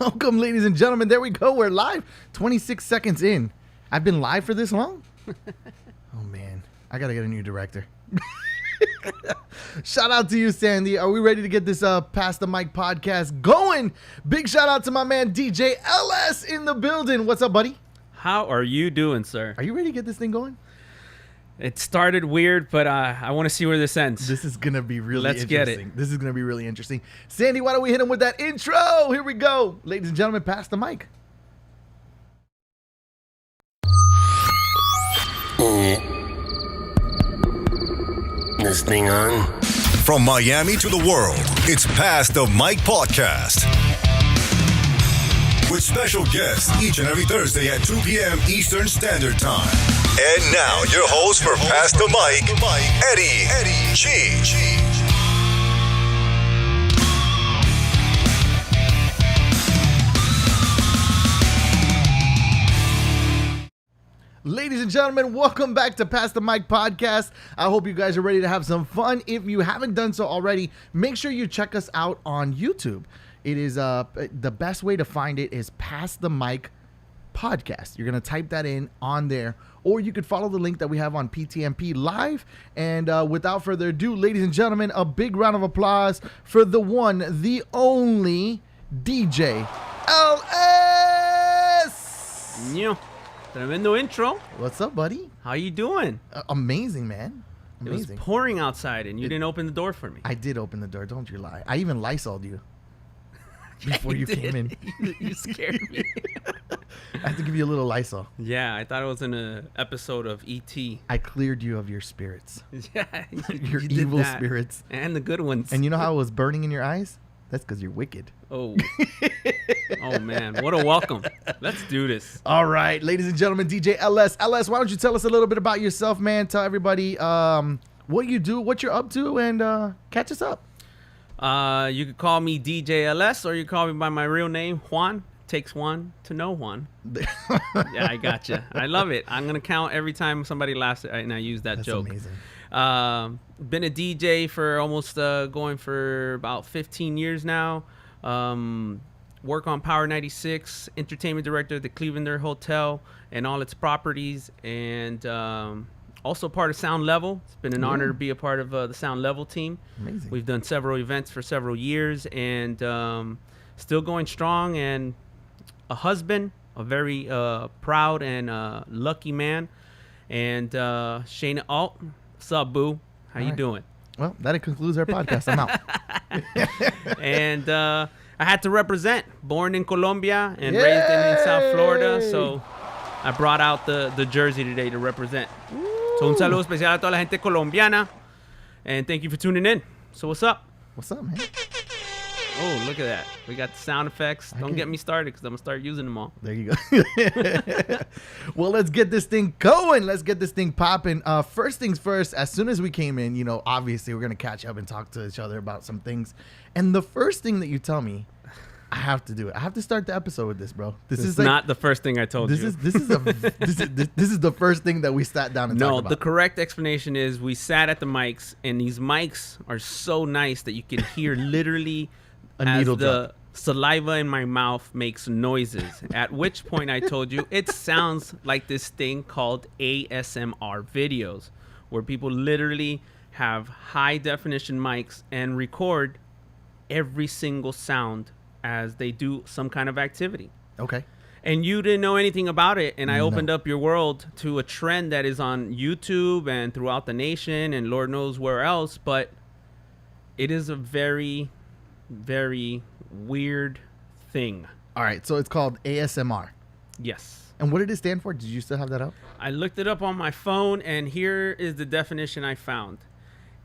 Welcome, ladies and gentlemen. There we go. We're live. 26 seconds in. I've been live for this long? Oh, man. I got to get a new director. Shout out to you, Sandy. Are we ready to get this Past the Mic podcast going? Big shout out to my man, DJ LS in the building. What's up, buddy? How are you doing, sir? Are you ready to get this thing going? It started weird, but I want to see where this ends. This is going to be really interesting. Let's get it. This is going to be really interesting. Sandy, why don't we hit him with that intro? Here we go. Ladies and gentlemen, Pass the Mic. This thing on? From Miami to the world, it's Past the Mic podcast. With special guests each and every Thursday at 2 p.m. Eastern Standard Time. And now, your host for Past the Mic, Eddie G. Ladies and gentlemen, welcome back to Past the Mic podcast. I hope you guys are ready to have some fun. If you haven't done so already, make sure you check us out on YouTube. It is the best way to find it is Past the Mic podcast. You're going to type that in on there, or you could follow the link that we have on PTMP live. And without further ado, ladies and gentlemen, a big round of applause for the one, the only DJ LS. Yeah. Tremendo intro. What's up, buddy? How you doing? Amazing, man. Amazing. It was pouring outside, and you didn't open the door for me. I did open the door. Don't you lie. I even Lysol'd you before you came in. You scared me. I have to give you a little Lysol. Yeah, I thought it was in an episode of E.T. I cleared you of your spirits. Yeah, Your you did evil that. spirits. And the good ones. And you know how it was burning in your eyes? That's because you're wicked. Oh. Oh, man. What a welcome. Let's do this. All right, ladies and gentlemen, DJ LS. LS, why don't you tell us a little bit about yourself, man? Tell everybody what you do, what you're up to, and catch us up. You could call me DJ LS, or you call me by my real name, Juan. Takes one to know Juan. Yeah, I gotcha. I love it. I'm going to count every time somebody laughs and I use that joke. That's amazing. Been a DJ for almost going for about 15 years now. Work on Power 96, entertainment director at the Clevelander Hotel and all its properties, and also part of Sound Level. It's been an honor to be a part of the Sound Level team. Amazing. We've done several events for several years, and still going strong, and a husband, a very proud and lucky man. And Shayna Alt, what's up, boo? How you doing? Well, that concludes our podcast. I'm out. And I had to represent. Born in Colombia and raised in South Florida, so I brought out the jersey today to represent. So un saludo especial a toda la gente colombiana, and thank you for tuning in. So what's up? What's up, man? Oh, look at that. We got the sound effects. Don't get me started, because I'm going to start using them all. There you go. Well, let's get this thing going. Let's get this thing popping. First things first, as soon as we came in, you know, obviously we're going to catch up and talk to each other about some things. And the first thing that you tell me, I have to do it. I have to start the episode with this, bro. This is like, not the first thing I told you. This is the first thing that we sat down and talked about. No, the correct explanation is we sat at the mics, and these mics are so nice that you can hear literally A needle as the drop. saliva in my mouth makes noises. At which point I told you it sounds like this thing called ASMR videos, where people literally have high definition mics and record every single sound as they do some kind of activity. Okay. And you didn't know anything about it, and I opened up your world to a trend that is on YouTube and throughout the nation and Lord knows where else, but it is a very, very weird thing. All right. So it's called ASMR. Yes. And what did it stand for? Did you still have that up? I looked it up on my phone, and here is the definition I found.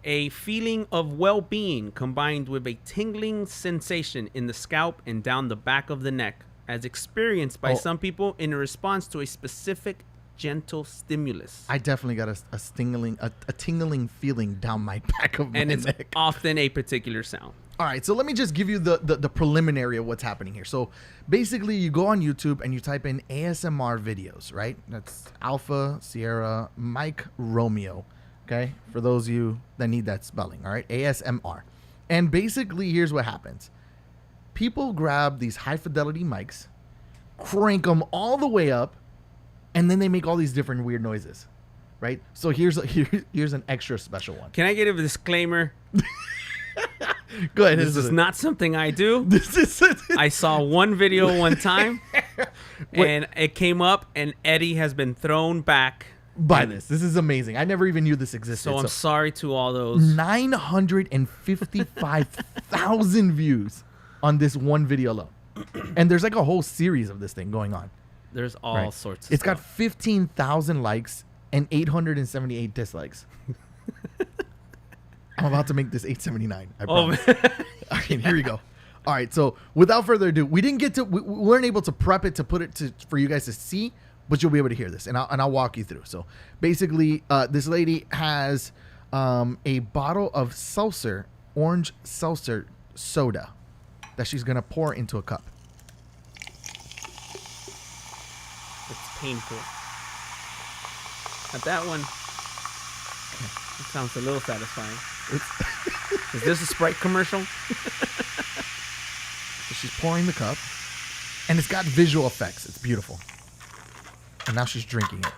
A feeling of well-being combined with a tingling sensation in the scalp and down the back of the neck, as experienced by some people in response to a specific gentle stimulus. I definitely got a tingling feeling down my back of my And it's neck. often a particular sound. All right, so let me just give you the preliminary of what's happening here. So basically, you go on YouTube and you type in ASMR videos, right? That's Alpha, Sierra, Mike, Romeo, okay? For those of you that need that spelling, all right? ASMR. And basically, here's what happens. people grab these high fidelity mics, crank them all the way up, and then they make all these different weird noises, right? So here's an extra special one. Can I get a disclaimer? Go ahead. This is not something I do. This is. I saw one video one time, and it came up, and Eddie has been thrown back by this. This is amazing. I never even knew this existed. So I'm sorry to all those. 955,000 views on this one video alone. And there's like a whole series of this thing going on. There's all sorts of It's stuff. got 15,000 likes and 878 dislikes. I'm about to make this 879. I promise. Okay, here we go. All right, so without further ado, we weren't able to prep it to put it for you guys to see, but you'll be able to hear this, and I'll walk you through. So basically, this lady has a bottle of seltzer, orange seltzer soda, that she's gonna pour into a cup. It's painful. But that one, it sounds a little satisfying. Is this a Sprite commercial? So she's pouring the cup, and it's got visual effects. It's beautiful. And now she's drinking it.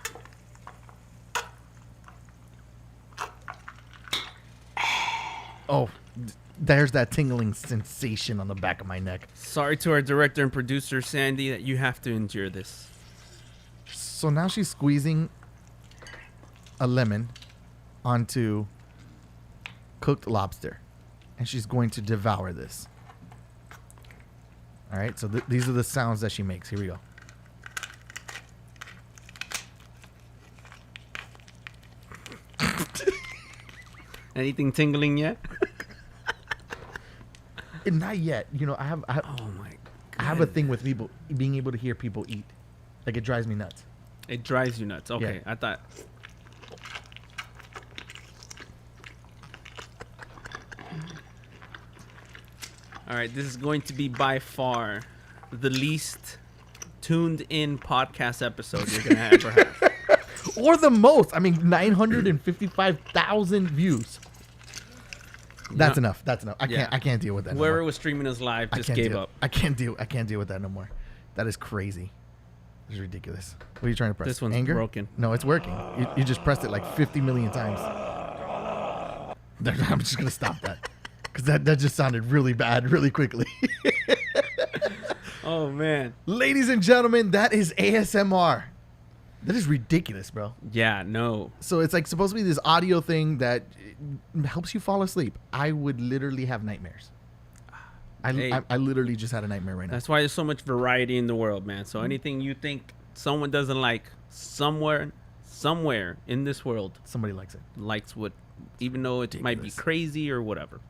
Oh, there's that tingling sensation on the back of my neck. Sorry to our director and producer, Sandy, that you have to endure this. So now she's squeezing a lemon onto cooked lobster, and she's going to devour this. All right, so these are the sounds that she makes. Here we go. Anything tingling yet? Not yet. You know, I have Oh my God. I have a thing with people being able to hear people eat. Like, it drives me nuts. It drives you nuts. Okay, Yeah. I thought. All right, this is going to be by far the least tuned in podcast episode you're gonna ever have. Or the most. I mean, 955,000 views. That's enough. That's enough. I can't deal with that. Whoever no more. was streaming us live I just can't gave deal. up. I can't deal with that no more. That is crazy. It's ridiculous. What are you trying to press? This one's Anger? broken. No, it's working. You just pressed it like 50 million times. I'm just gonna stop that because that just sounded really bad really quickly. Oh man. Ladies and gentlemen, that is ASMR. That is ridiculous, bro. Yeah. No. So it's like supposed to be this audio thing that helps you fall asleep. I would literally have nightmares. Hey. I literally just had a nightmare right now. That's why there's so much variety in the world, man. So anything you think someone doesn't like, somewhere in this world Somebody likes it. likes what, even though it might be Ridiculous. crazy or whatever.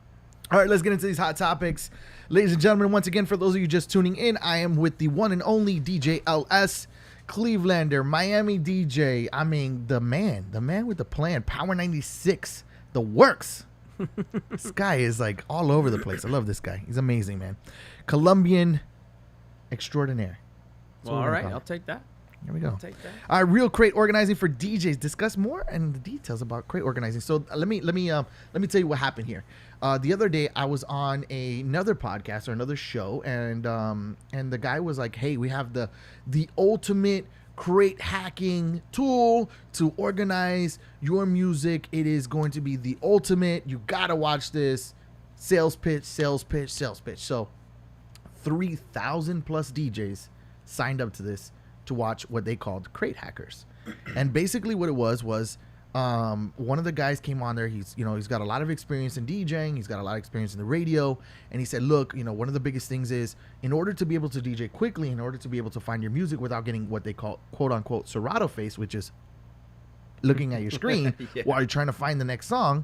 All right, let's get into these hot topics. Ladies and gentlemen, once again, for those of you just tuning in, I am with the one and only DJ LS, Clevelander, Miami DJ. I mean, the man with the plan, Power 96, the works. This guy is like all over the place. I love this guy. He's amazing, man. Colombian extraordinaire. That's Well, what all we're right, gonna call I'll him. take that. Here we go. Take that. Real crate organizing for DJs. Discuss more and the details about crate organizing. So let me tell you what happened here. The other day I was on another podcast or another show, and the guy was like, "Hey, we have the ultimate crate hacking tool to organize your music. It is going to be the ultimate. You gotta watch this. Sales pitch, sales pitch, sales pitch." So 3,000 plus DJs signed up to this to watch what they called crate hackers. And basically what it was one of the guys came on there. He's got a lot of experience in DJing. He's got a lot of experience in the radio. And he said, look, one of the biggest things is in order to be able to DJ quickly, in order to be able to find your music without getting what they call quote unquote Serato face, which is looking at your screen Yeah. while you're trying to find the next song,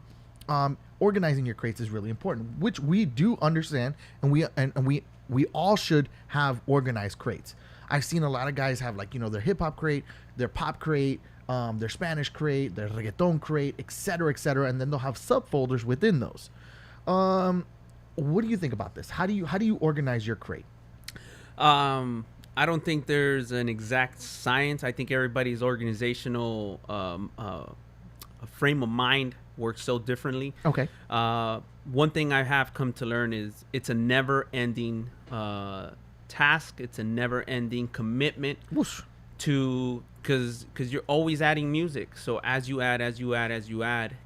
organizing your crates is really important, which we do understand. And we all should have organized crates. I've seen a lot of guys have their hip hop crate, their pop crate, their Spanish crate, their reggaeton crate, etc., and then they'll have subfolders within those. What do you think about this? How do you organize your crate? I don't think there's an exact science. I think everybody's organizational frame of mind works so differently. Okay. One thing I have come to learn is it's a never-ending task. It's a never-ending commitment Whoosh. to because you're always adding music. So as you add,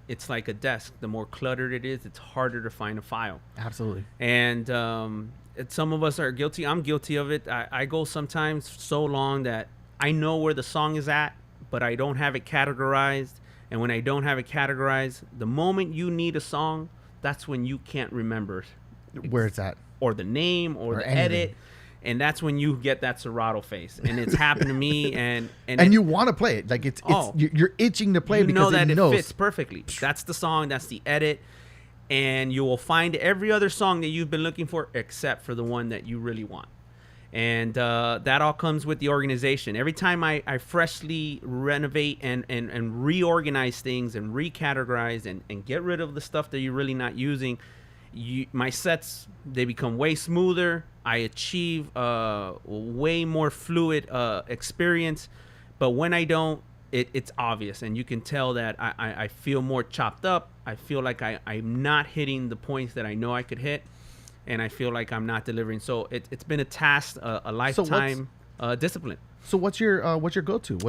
it's like a desk. The more cluttered it is, it's harder to find a file. Absolutely. And some of us are guilty. I'm guilty of it. I go sometimes so long that I know where the song is at, but I don't have it categorized. And when I don't have it categorized, the moment you need a song, that's when you can't remember Where it's at. or the name or the anything. edit. And that's when you get that Serato face. And it's happened to me. And you want to play it. Like it's you're itching to play you it because know that it knows. fits perfectly. That's the song. That's the edit. And you will find every other song that you've been looking for except for the one that you really want. And that all comes with the organization. Every time I freshly renovate and reorganize things and recategorize and get rid of the stuff that you're really not using, my sets, they become way smoother. I achieve way more fluid experience. But when I don't, it's obvious. And you can tell that I feel more chopped up. I feel like I'm not hitting the points that I know I could hit. And I feel like I'm not delivering. So it's been a task, a lifetime discipline. So what's your go-to?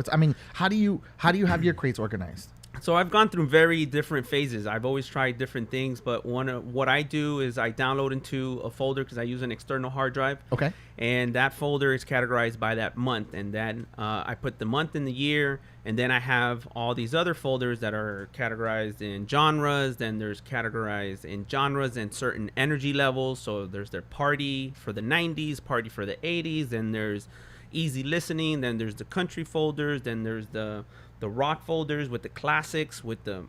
How do you have your crates organized? So I've gone through very different phases. I've always tried different things, but what I do is I download into a folder because I use an external hard drive. Okay. And that folder is categorized by that month. And then I put the month and the year, and then I have all these other folders that are categorized in genres. Then there's categorized in genres and certain energy levels. So there's their party for the 90s, party for the 80s. Then there's easy listening. Then there's the country folders. Then there's the rock folders with the classics, with the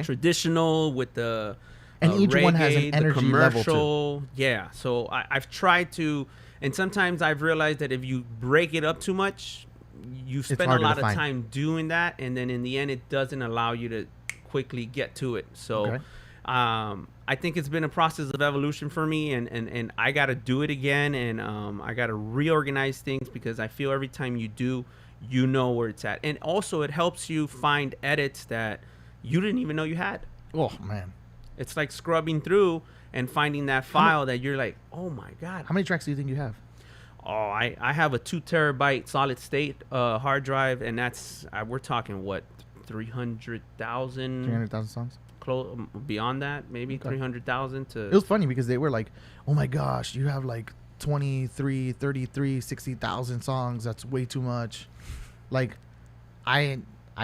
traditional, with the and each reggae, one has an energy level too. Yeah, so I've tried to, and sometimes I've realized that if you break it up too much, you spend a lot of time doing that, and then in the end, it doesn't allow you to quickly get to it. So I think it's been a process of evolution for me, and I got to do it again, and I got to reorganize things because I feel every time you do, you know where it's at. And also it helps you find edits that you didn't even know you had. Oh man, it's like scrubbing through and finding that file that you're like, oh my god. How many tracks do you think you have? Oh, I have a 2 terabyte solid state hard drive, and that's we're talking what, 300,000 songs, close beyond that, maybe 300,000 to. It was funny because they were like, oh my gosh, you have like 23, 33, 60,000 songs. That's way too much. Like I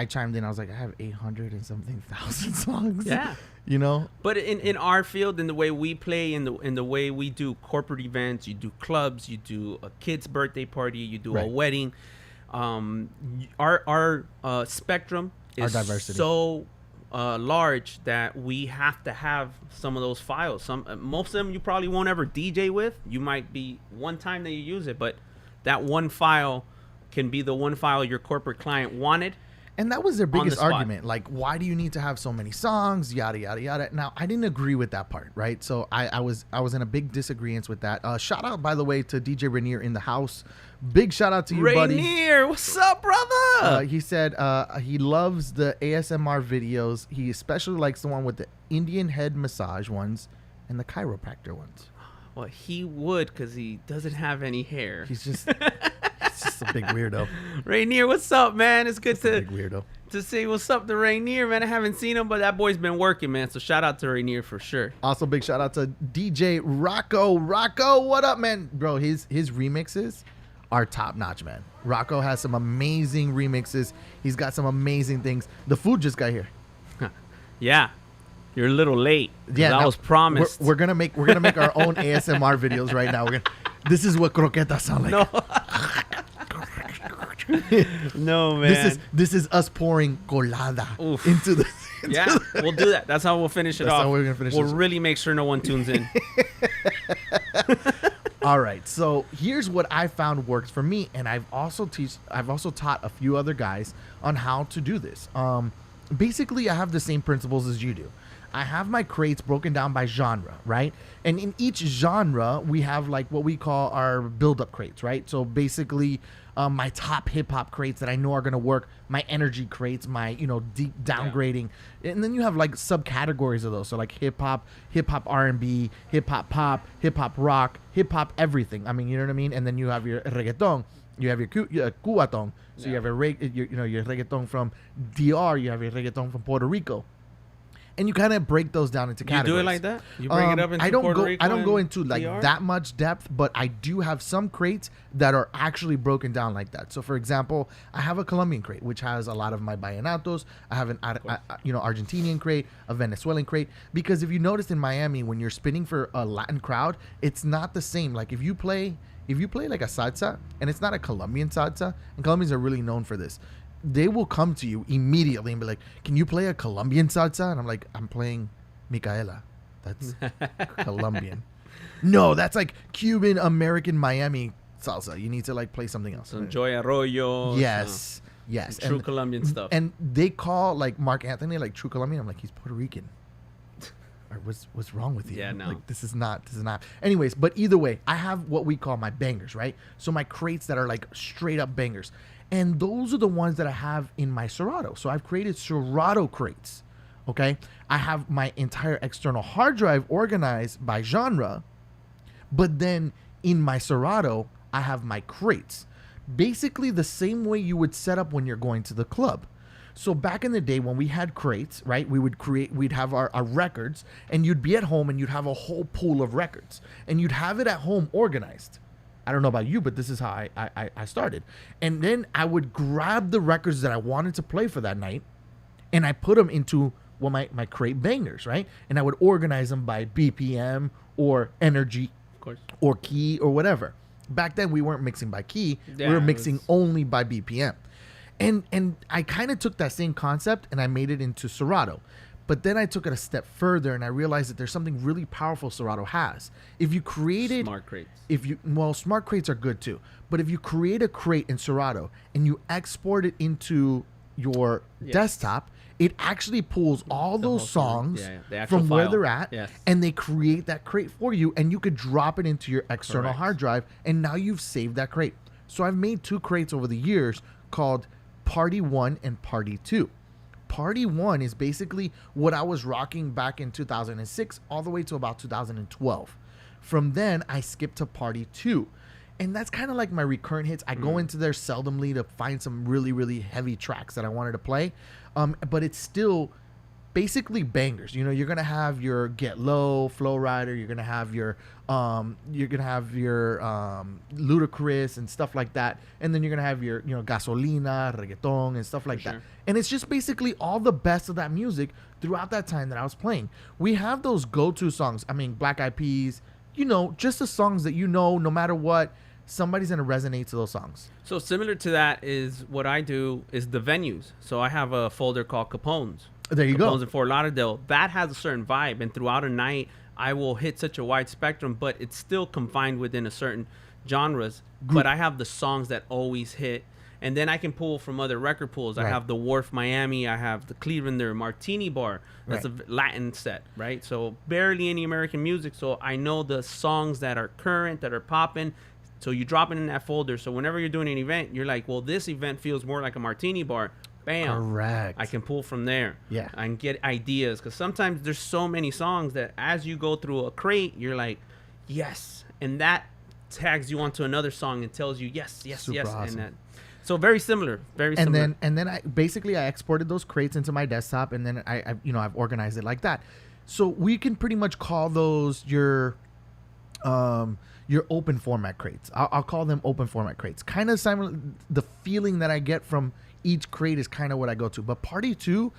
chimed in. I was like, I have 800 and something thousand songs. Yeah. You know? But in our field, in the way we play, in the way we do corporate events, you do clubs, you do a kid's birthday party, you do a wedding. Our spectrum is our diversity. So large that we have to have some of those files. Most of them you probably won't ever DJ with. You might be one time that you use it, but that one file can be the one file your corporate client wanted. And that was their biggest argument. Like, why do you need to have so many songs? Yada yada yada. Now, I didn't agree with that part, right? So I was in a big disagreement with that. Shout out, by the way, to DJ Rainier in the house. Big shout out to you, buddy. Rainier, what's up, brother? He said he loves the ASMR videos. He especially likes the one with the Indian head massage ones and the chiropractor ones. Well, he would, because he doesn't have any hair. He's just a big weirdo. Rainier, what's up, man? It's good big weirdo. to see what's up to Rainier, man. I haven't seen him, but that boy's been working, man. So shout out to Rainier for sure. Also, big shout out to DJ Rocco. Rocco, what up, man? Bro, his remixes are top notch, man. Rocco has some amazing remixes. He's got some amazing things. The food just got here. Yeah. You're a little late. Yeah, that was promised. We're gonna make our own ASMR videos right now. This is what croquetas sound like. No, man. This is us pouring colada into the. Yeah, we'll do that. That's how we'll finish it off. That's how we're gonna finish. We'll really make sure no one tunes in. All right, so here's what I found works for me, and I've also taught a few other guys on how to do this. Basically, I have the same principles as you do. I have my crates broken down by genre, right? And in each genre, we have like what we call our build-up crates, right? So basically, my top hip-hop crates that I know are going to work, my energy crates, my, deep downgrading. And then you have like subcategories of those. So like hip-hop R&B, hip-hop pop, hip-hop rock, hip-hop everything. I mean, you know what I mean? And then you have your reggaeton. You have your cubaton. So you have your reggaeton from DR. You have your reggaeton from Puerto Rico. And you kind of break those down into categories. You do it like that? You bring it up into Puerto Rico? I don't go into like DR? that much depth, but I do have some crates that are actually broken down like that. So, for example, I have a Colombian crate, which has a lot of my vallenatos. I have an Argentinian crate, a Venezuelan crate. Because if you noticed in Miami, when you're spinning for a Latin crowd, it's not the same. Like if you play like a salsa, and it's not a Colombian salsa, and Colombians are really known for this, they will come to you immediately and be like, can you play a Colombian salsa? And I'm like, I'm playing Micaela. That's Colombian. No, that's like Cuban, American, Miami salsa. You need to like play something else. Some Joy Arroyo. Yes. True Colombian stuff. And they call like Mark Anthony like true Colombian. I'm like, he's Puerto Rican. Or what's wrong with you? Yeah, no. Like this is not. Anyways, but either way, I have what we call my bangers, right? So my crates that are like straight up bangers. And those are the ones that I have in my Serato. So I've created Serato crates, okay? I have my entire external hard drive organized by genre, but then in my Serato, I have my crates. Basically the same way you would set up when you're going to the club. So back in the day when we had crates, right, we'd have our records, and you'd be at home and you'd have a whole pool of records. And you'd have it at home organized. I don't know about you, but this is how I started. And then I would grab the records that I wanted to play for that night, and I put them into my crate bangers, right? And I would organize them by BPM or energy, of course, or key or whatever. Back then, we weren't mixing by key. Yeah, we were mixing only by BPM. And I kind of took that same concept and I made it into Serato. But then I took it a step further and I realized that there's something really powerful Serato has. If you created smart crates. Smart crates are good too. But if you create a crate in Serato and you export it into your desktop, it actually pulls all those songs from where they're at, and they create that crate for you, and you could drop it into your external hard drive, and now you've saved that crate. So I've made 2 crates over the years called Party 1 and Party 2. Party 1 is basically what I was rocking back in 2006 all the way to about 2012. From then, I skipped to Party 2. And that's kind of like my recurrent hits. I go into there seldomly to find some really, really heavy tracks that I wanted to play. But it's still basically bangers. You're going to have your Get Low, Flow Rider. You're going to have your Ludacris and stuff like that. And then you're going to have your, Gasolina, reggaeton and stuff like that. And it's just basically all the best of that music throughout that time that I was playing. We have those go-to songs. I mean, Black Eyed Peas, just the songs that no matter what, somebody's going to resonate to those songs. So similar to that is what I do is the venues. So I have a folder called Capone's. There you go. Capone's in Fort Lauderdale. That has a certain vibe, and throughout a night, I will hit such a wide spectrum, but it's still confined within a certain genres. But I have the songs that always hit, and then I can pull from other record pools. I have the Wharf Miami. I have the Clevelander Martini Bar. That's a Latin set, right? So barely any American music. So I know the songs that are current, that are popping. So you drop it in that folder. So whenever you're doing an event, you're like, well, this event feels more like a Martini Bar. Bam. Correct. I can pull from there. Yeah. I can get ideas, because sometimes there's so many songs that as you go through a crate, you're like, yes. And that tags you onto another song and tells you yes. Super awesome. And so very similar. And then I exported those crates into my desktop, and then I've organized it like that. So we can pretty much call those your open format crates. I'll call them open format crates. Kind of the feeling that I get from each crate is kind of what I go to. But Party 2,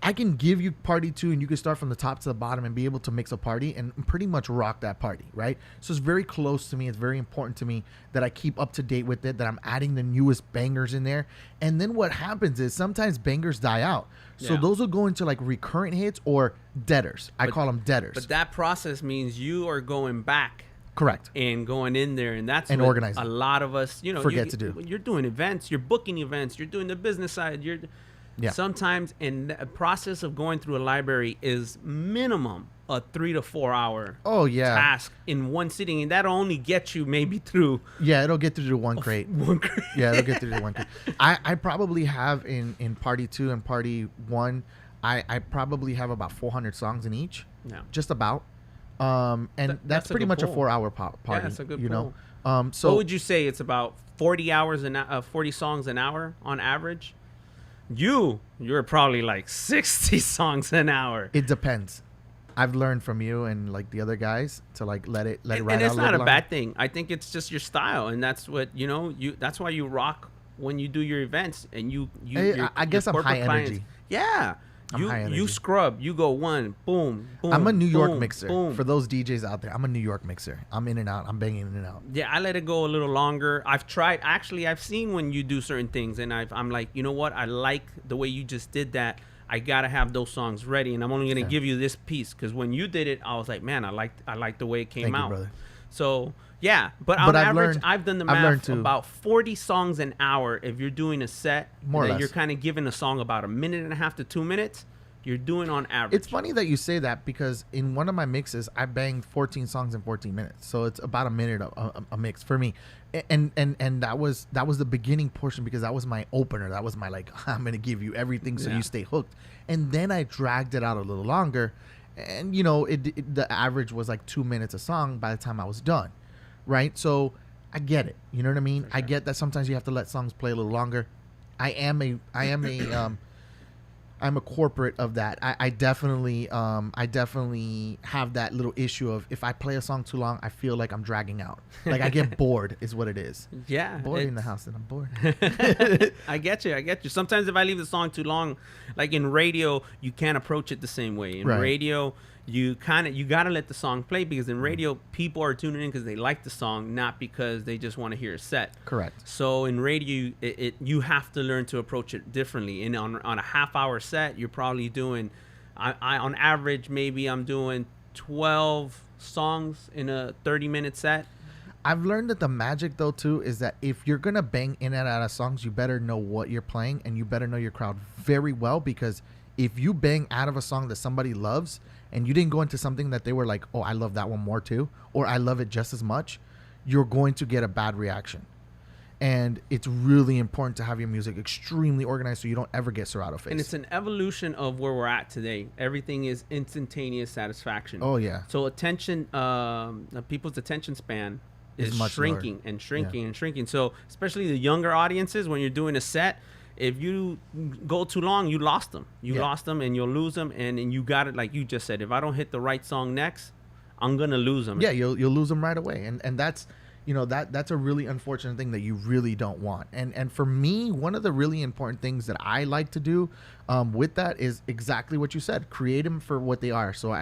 I can give you Party 2 and you can start from the top to the bottom and be able to mix a party and pretty much rock that party, right? So it's very close to me. It's very important to me that I keep up to date with it, that I'm adding the newest bangers in there. And then what happens is sometimes bangers die out. So those will go into like recurrent hits or deaders. I call them deaders. But that process means you are going back. Correct. And going in there, and that's what organizing. A lot of us, forget to do. You're doing events, you're booking events, you're doing the business side, Yeah. Sometimes in the process of going through a library is minimum a 3 to 4 hour Oh yeah. task in one sitting, and that'll only get you maybe through Yeah, it'll get through to one crate. one crate. Yeah, it'll get through to one crate. I probably have in party 2 and party 1, I probably have about 400 songs in each. Yeah. Just about. And that's that's a pretty good much a pull. 4-hour party. Yeah, that's a good you know. pull. So What would you say? It's about 40 hours 40 songs an hour on average. You're probably like 60 songs an hour. it depends. I've learned from you and like the other guys to like let it ride out. And it's a not a little bad thing. I think it's just your style, and that's what that's why you rock when you do your events, and I guess I'm corporate high clients. energy. Yeah. I'm high energy. You scrub. You go one, boom, boom. I'm a New York boom, mixer. boom. For those DJs out there, I'm a New York mixer. I'm in and out. I'm banging in and out. Yeah, I let it go a little longer. I've tried. Actually, I've seen when you do certain things, and I'm like, you know what? I like the way you just did that. I gotta have those songs ready, and I'm only gonna give you this piece because when you did it, I was like, man, I like the way it came Thank you, out. brother. So yeah, but on I've average, learned- I've done the I've learned math to- about 40 songs an hour. If you're doing a set, More or that less. you're kind of giving a song about a minute and a half to 2 minutes. You're doing on average. It's funny that you say that because in one of my mixes, I banged 14 songs in 14 minutes. So it's about a minute a mix for me. And that was the beginning portion because that was my opener. That was my like, I'm going to give you everything so Yeah. you stay hooked. And then I dragged it out a little longer. And, you know, the average was like 2 minutes a song by the time I was done. Right? So I get it. You know what I mean? I get that sometimes you have to let songs play a little longer. I'm a corporate of that. I definitely have that little issue of if I play a song too long, I feel like I'm dragging out. Like I get bored is what it is. Yeah, Bored in the it's- house and I'm bored. I get you. Sometimes if I leave the song too long, like in radio, you can't approach it the same way. In Right. radio, you gotta let the song play because in radio, people are tuning in because they like the song, not because they just want to hear a set. Correct. So in radio, you have to learn to approach it differently. And on a half-hour set, you're probably doing, I on average, maybe I'm doing 12 songs in a 30-minute set. I've learned that the magic though too is that if you're gonna bang in and out of songs, you better know what you're playing and you better know your crowd very well because if you bang out of a song that somebody loves and you didn't go into something that they were like, oh, I love that one more too, or I love it just as much, you're going to get a bad reaction. And it's really important to have your music extremely organized so you don't ever get Serato face. And it's an evolution of where we're at today. Everything is instantaneous satisfaction. Oh, yeah. So people's attention span Is is much shrinking lower. and shrinking Yeah. and shrinking. So especially the younger audiences, when you're doing a set, if you go too long, you lost them. You Yeah. lost them and you'll lose them. And you got it, like you just said, if I don't hit the right song next, I'm going to lose them. Yeah, you'll lose them right away, and that's that's a really unfortunate thing that you really don't want. And for me, one of the really important things that I like to do with that is exactly what you said: create them for what they are. So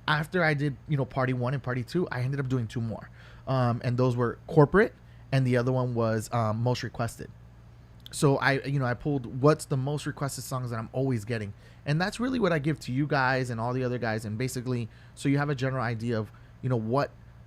after I did party 1 and party 2, I ended up doing 2 more, and those were corporate, and the other one was most requested. So I pulled what's the most requested songs that I'm always getting. And that's really what I give to you guys and all the other guys. And basically, so you have a general idea of,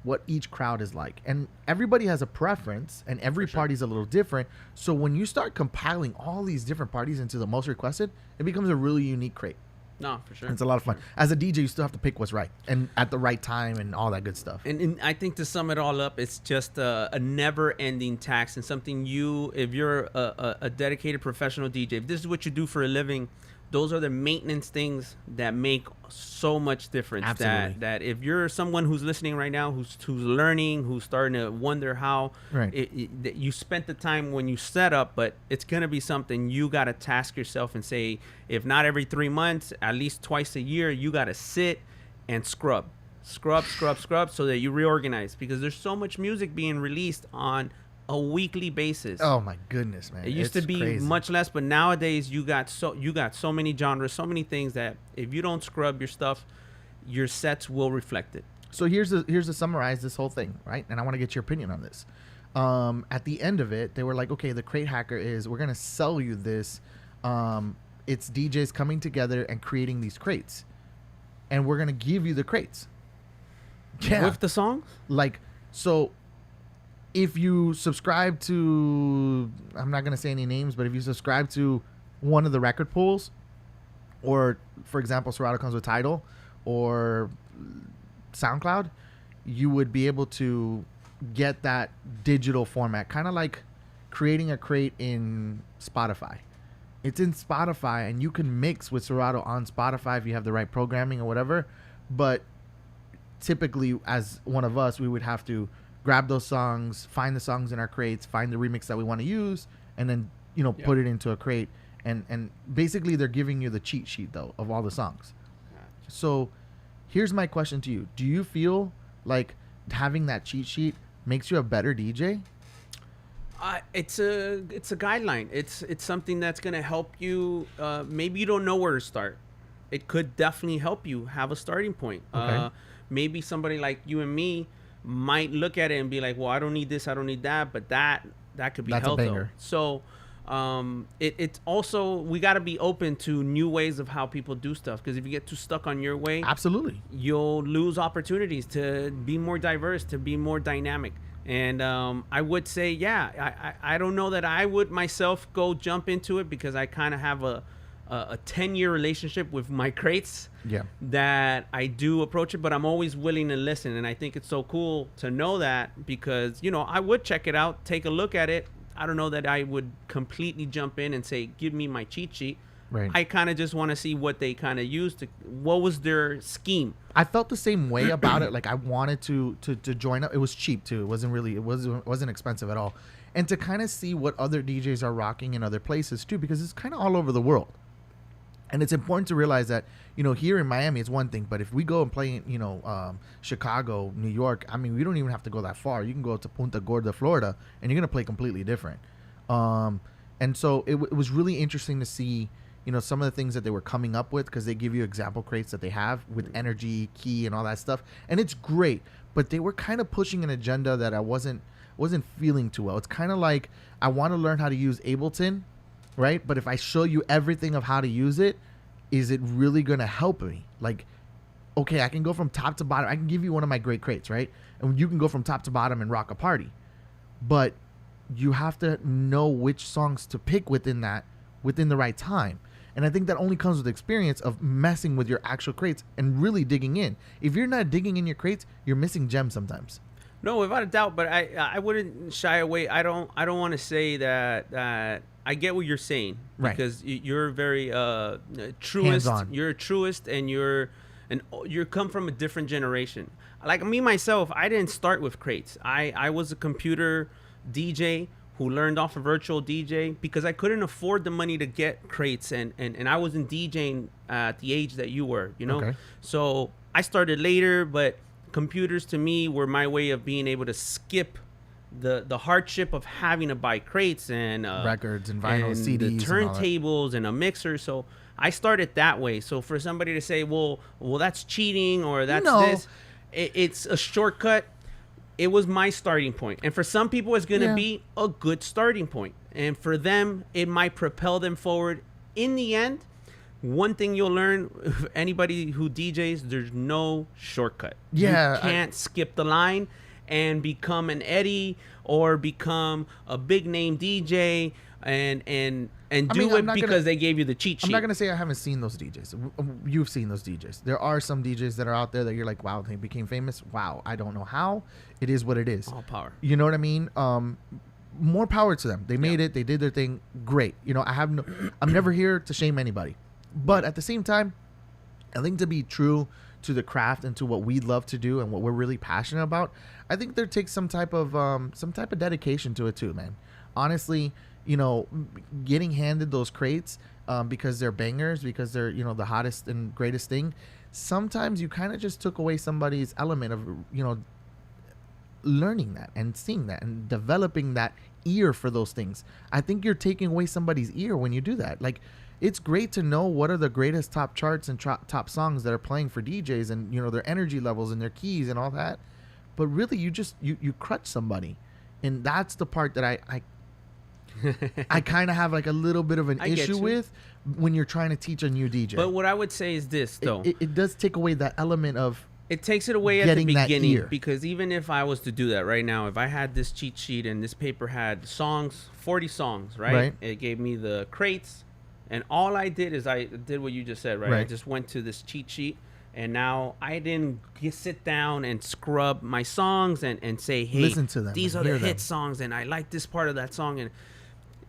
what each crowd is like. And everybody has a preference and every party's a little different. So when you start compiling all these different parties into the most requested, it becomes a really unique crate. No, for sure. It's a lot of fun. As a DJ, you still have to pick what's right and at the right time and all that good stuff. And I think to sum it all up, it's just a never-ending task and something if you're a dedicated professional DJ, if this is what you do for a living, those are the maintenance things that make so much difference. Absolutely. That if you're someone who's listening right now, who's learning, who's starting to wonder how, Right. that you spent the time when you set up, but it's going to be something you got to task yourself and say, if not every 3 months, at least twice a year, you got to sit and scrub so that you reorganize, because there's so much music being released on a weekly basis. Oh my goodness, man. It used It's to be crazy. much less, but nowadays you got so many genres, so many things that if you don't scrub your stuff, your sets will reflect it. So here's to summarize this whole thing, right? And I want to get your opinion on this. At the end of it, they were like, okay, the crate hacker is, we're going to sell you this. It's DJs coming together and creating these crates. And we're going to give you the crates. Yeah. With the songs? Like, so if you subscribe to, I'm not going to say any names, but if you subscribe to one of the record pools, or for example, Serato comes with Tidal or SoundCloud, you would be able to get that digital format, kind of like creating a crate in Spotify. It's in Spotify, and you can mix with Serato on Spotify if you have the right programming or whatever. But typically, as one of us, we would have to grab those songs, find the songs in our crates, find the remix that we want to use, and then put it into a crate. And basically, they're giving you the cheat sheet though of all the songs. So here's my question to you: do you feel like having that cheat sheet makes you a better DJ? It's a guideline. It's something that's gonna help you. Maybe you don't know where to start. It could definitely help you have a starting point. Okay. Maybe somebody like you and me might look at it and be like, "Well, I don't need this, I don't need that," but that could be That's a helpful. banger. So, it's also, we got to be open to new ways of how people do stuff. Because if you get too stuck on your way, Absolutely. you'll lose opportunities to be more diverse, to be more dynamic. And I would say, I don't know that I would myself go jump into it, because I kind of have a 10-year relationship with my crates. Yeah. That I do approach it, but I'm always willing to listen. And I think it's so cool to know that, because, I would check it out, take a look at it. I don't know that I would completely jump in and say, give me my cheat sheet. Right. I kind of just want to see what they kind of used what was their scheme. I felt the same way about it. Like I wanted to join up. It was cheap too. It wasn't expensive at all. And to kind of see what other DJs are rocking in other places too, because it's kind of all over the world. And it's important to realize that, here in Miami, it's one thing, but if we go and play in, Chicago, New York, I mean, we don't even have to go that far. You can go to Punta Gorda, Florida, and you're going to play completely different. And so it was really interesting to see, some of the things that they were coming up with, because they give you example crates that they have with energy, key, and all that stuff. And it's great, but they were kind of pushing an agenda that I wasn't feeling too well. It's kind of like, I want to learn how to use Ableton, right? But if I show you everything of how to use it, is it really going to help me? Like, okay, I can go from top to bottom. I can give you one of my great crates, right? And you can go from top to bottom and rock a party. But you have to know which songs to pick within the right time. And I think that only comes with experience of messing with your actual crates and really digging in. If you're not digging in your crates, you're missing gems sometimes. No, without a doubt, but I wouldn't shy away. I don't want to say that I get what you're saying, Right? Because you're very truist. Hands-on. You're a truist, and you come from a different generation. Like me myself, I didn't start with crates. I was a computer DJ who learned off a virtual DJ, because I couldn't afford the money to get crates, and I wasn't DJing at the age that you were, Okay. So I started later, but computers to me were my way of being able to skip the hardship of having to buy crates and Records and vinyl, and CDs, the and all that. turntables and a mixer. So I started that way. So for somebody to say, well, that's cheating, or that's No. this, it's a shortcut. It was my starting point. And for some people, it's going to be a good starting point. And for them, it might propel them forward. In the end, one thing you'll learn, anybody who DJs, there's no shortcut. Yeah, You can't skip the line and become an Eddie or become a big name DJ and do it because they gave you the cheat sheet. I'm not going to say I haven't seen those DJs. You've seen those DJs. There are some DJs that are out there that you're like, wow, they became famous. Wow, I don't know how. It is what it is. All power. You know what I mean? More power to them. They made it. They did their thing. Great. I'm never here to shame anybody. But at the same time, I think to be true to the craft and to what we love to do and what we're really passionate about, I think there takes some type of dedication to it too, man. Honestly, getting handed those crates because they're bangers, because they're the hottest and greatest thing. Sometimes you kind of just took away somebody's element of learning that and seeing that and developing that ear for those things. I think you're taking away somebody's ear when you do that. Like, it's great to know what are the greatest top charts and top songs that are playing for DJs and their energy levels and their keys and all that, but really you crutch somebody, and that's the part that I kind of have like a little bit of an issue with when you're trying to teach a new DJ. But what I would say is this, though. It does take away that element of it takes it away at the getting that beginning, ear. because even if I was to do that right now, if I had this cheat sheet and this paper had songs, 40 songs, right? Right. It gave me the crates, And all I did is I did what you just said, right? I Right. just went to this cheat sheet, and now I didn't sit down and scrub my songs and say, hey, Listen to them these and are the hear them. hit songs, and I like this part of that song. And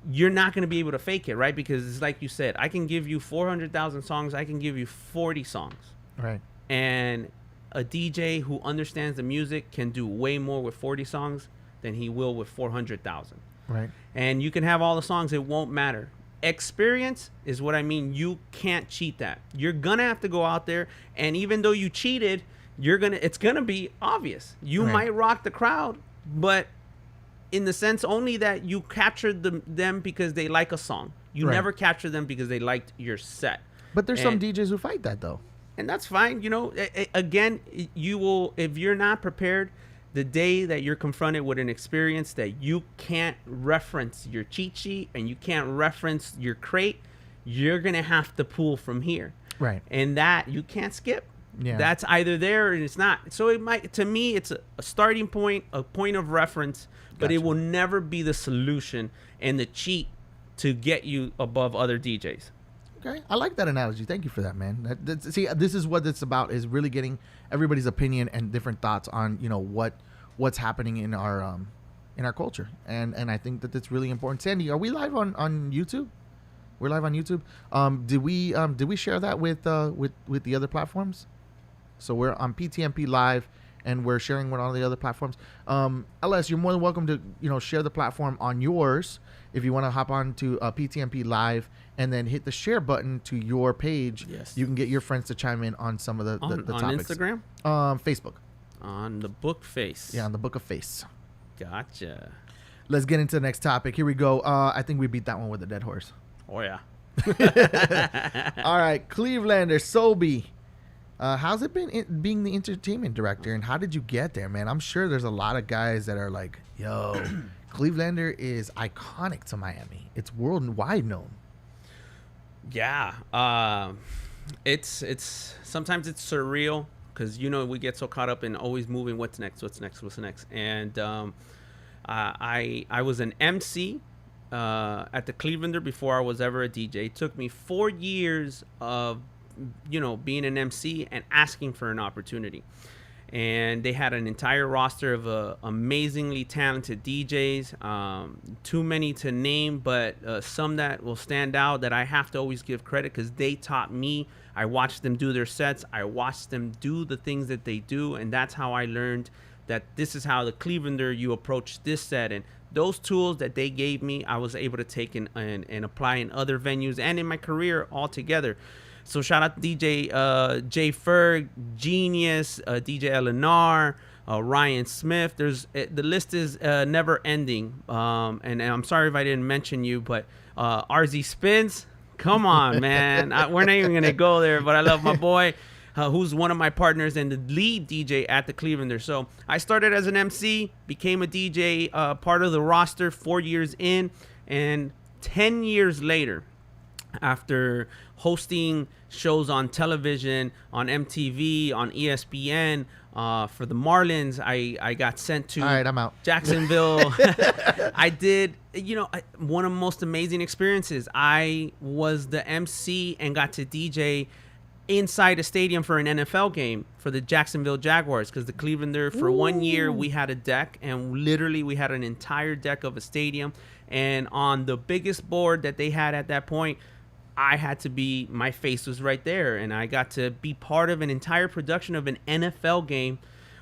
you're not going to be able to fake it, right? Because it's like you said, I can give you 400,000 songs. I can give you 40 songs. Right. And a DJ who understands the music can do way more with 40 songs than he will with 400,000. Right. And you can have all the songs. It won't matter. Experience is what I mean. You can't cheat that. You're going to have to go out there. And even though you cheated, it's going to be obvious. You Right. might rock the crowd, but in the sense only that you captured them because they like a song. You Right. never captured them because they liked your set. But there's some And- DJs who fight that though. And that's fine. You know, again, you will, if you're not prepared, the day that you're confronted with an experience that you can't reference your cheat sheet and you can't reference your crate, you're going to have to pull from here. Right. And that you can't skip. Yeah. That's either there or it's not. So it might, to me, it's a starting point, a point of reference, but it Gotcha. will never be the solution and the cheat to get you above other DJs. Okay, I like that analogy. Thank you for that, man. See, this is what it's about: is really getting everybody's opinion and different thoughts on what's happening in our culture, and I think that that's really important. Sandy, are we live on YouTube? We're live on YouTube. Did we share that with the other platforms? So we're on PTMP live, and we're sharing with all the other platforms. LS, you're more than welcome to share the platform on yours if you want to hop on to PTMP live and then hit the share button to your page. Yes. You can get your friends to chime in on some of the On topics. Instagram? Facebook. On the book face. Yeah, on the Book of Face. Gotcha. Let's get into the next topic. Here we go. I think we beat that one with a dead horse. Oh, yeah. All right, Clevelander, Sobe. How's it been being the entertainment director, and how did you get there, man? I'm sure there's a lot of guys that are like, yo, Clevelander is iconic to Miami. It's worldwide known. Yeah. It's sometimes it's surreal because, we get so caught up in always moving. What's next? And I was an MC at the Clevelander before I was ever a DJ. It took me 4 years of being an MC and asking for an opportunity. And they had an entire roster of amazingly talented DJs, too many to name, but some that will stand out that I have to always give credit because they taught me. I watched them do their sets. I watched them do the things that they do, and that's how I learned that this is how the Clevelander, you approach this set. And those tools that they gave me, I was able to take and apply in other venues and in my career altogether. So shout out to DJ J Ferg, Genius, DJ Eleanor, Ryan Smith. The list is never ending. And I'm sorry if I didn't mention you, but RZ Spins, come on, man. We're not even gonna go there, but I love my boy, who's one of my partners and the lead DJ at the Clevelander. So I started as an MC, became a DJ, part of the roster 4 years in, and 10 years later, after hosting shows on television, on MTV, on ESPN, for the Marlins, I got sent to All right, I'm out. Jacksonville. I did, one of the most amazing experiences. I was the MC and got to DJ inside a stadium for an NFL game for the Jacksonville Jaguars, because the Clevelander, for 1 year, we had a deck, and literally we had an entire deck of a stadium. And on the biggest board that they had at that point, my face was right there, and I got to be part of an entire production of an NFL game.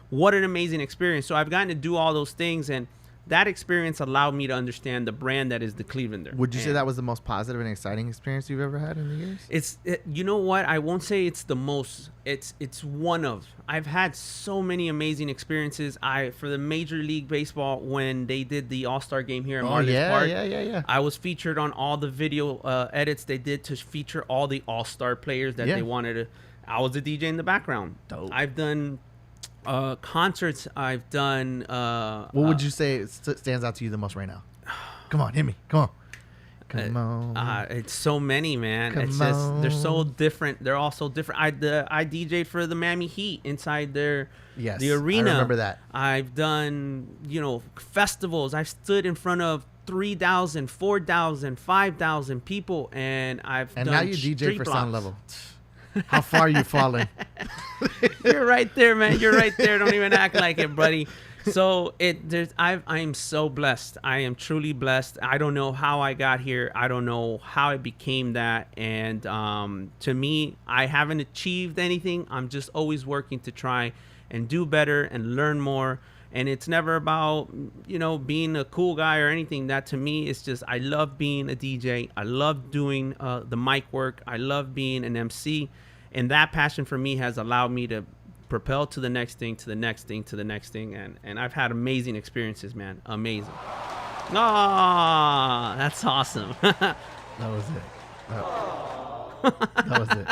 What an amazing experience. So I've gotten to do all those things, and that experience allowed me to understand the brand that is the Clevelander. Would you say that was the most positive and exciting experience you've ever had in the years? You know what? I won't say it's the most. It's one of. I've had so many amazing experiences. For the Major League Baseball, when they did the All-Star game here at Marlins Park. Yeah. I was featured on all the video edits they did to feature all the All-Star players that they wanted to. I was a DJ in the background. Dope. I've done concerts. I've done. What would you say stands out to you the most right now? Come on, hit me. Come on. It's so many, man. Come It's just they're so on. different. They're all so different. I DJ'd for the Miami Heat inside the Yes, arena. I remember that. I've done festivals. I've stood in front of 3,000, 4,000, 5,000 people, and And done now you DJ street for blocks. Sound Level. How far you fallen? You're right there, man. You're right there. Don't even act like it, buddy. So I'm so blessed. I am truly blessed. I don't know how I got here. I don't know how I became that. And to me, I haven't achieved anything. I'm just always working to try and do better and learn more. And it's never about, being a cool guy or anything. That to me is just, I love being a DJ. I love doing the mic work. I love being an MC. And that passion for me has allowed me to propel to the next thing, to the next thing, to the next thing. And I've had amazing experiences, man. Amazing. Oh, that's awesome. That was it. That was it.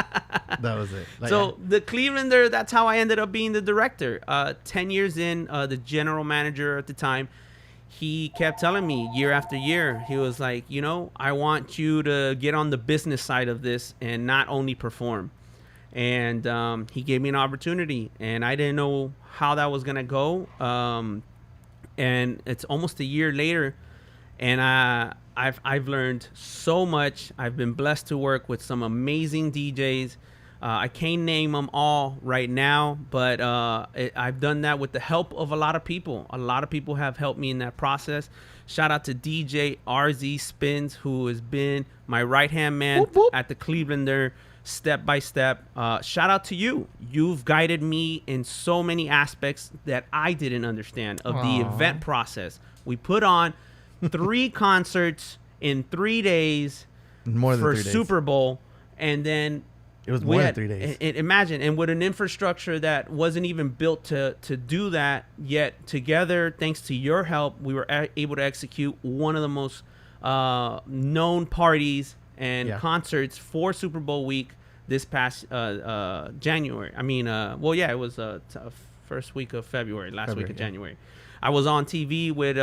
That was it. Like, So the Clevelander, that's how I ended up being the director. 10 years in, the general manager at the time, he kept telling me year after year, he was like, I want you to get on the business side of this and not only perform. And he gave me an opportunity, and I didn't know how that was going to go. And it's almost a year later, and I've learned so much. I've been blessed to work with some amazing DJs. I can't name them all right now, but I've done that with the help of a lot of people. A lot of people have helped me in that process. Shout out to DJ RZ Spins, who has been my right-hand man Whoop, whoop. at the Clevelander step by step. Shout out to you. You've guided me in so many aspects that I didn't understand of the event process. We put on 3 concerts in 3 days more than for 3 days. Super Bowl, and then It was we more had, than 3 days. imagine, and with an infrastructure that wasn't even built to do that, yet together, thanks to your help, we were able to execute one of the most known parties and concerts for Super Bowl week this past January. I mean, it was first week of February, last week of January. I was on TV with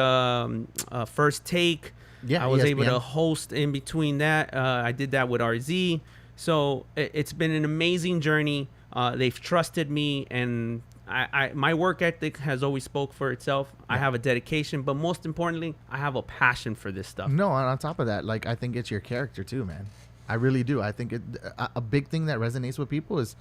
First Take. Yeah, I was ESPN. able to host in between that. I did that with RZ. So it's been an amazing journey. They've trusted me, and my work ethic has always spoke for itself. I have a dedication, but most importantly, I have a passion for this stuff. No, and on top of that, like, I think it's your character too, man. I really do. I think a big thing that resonates with people is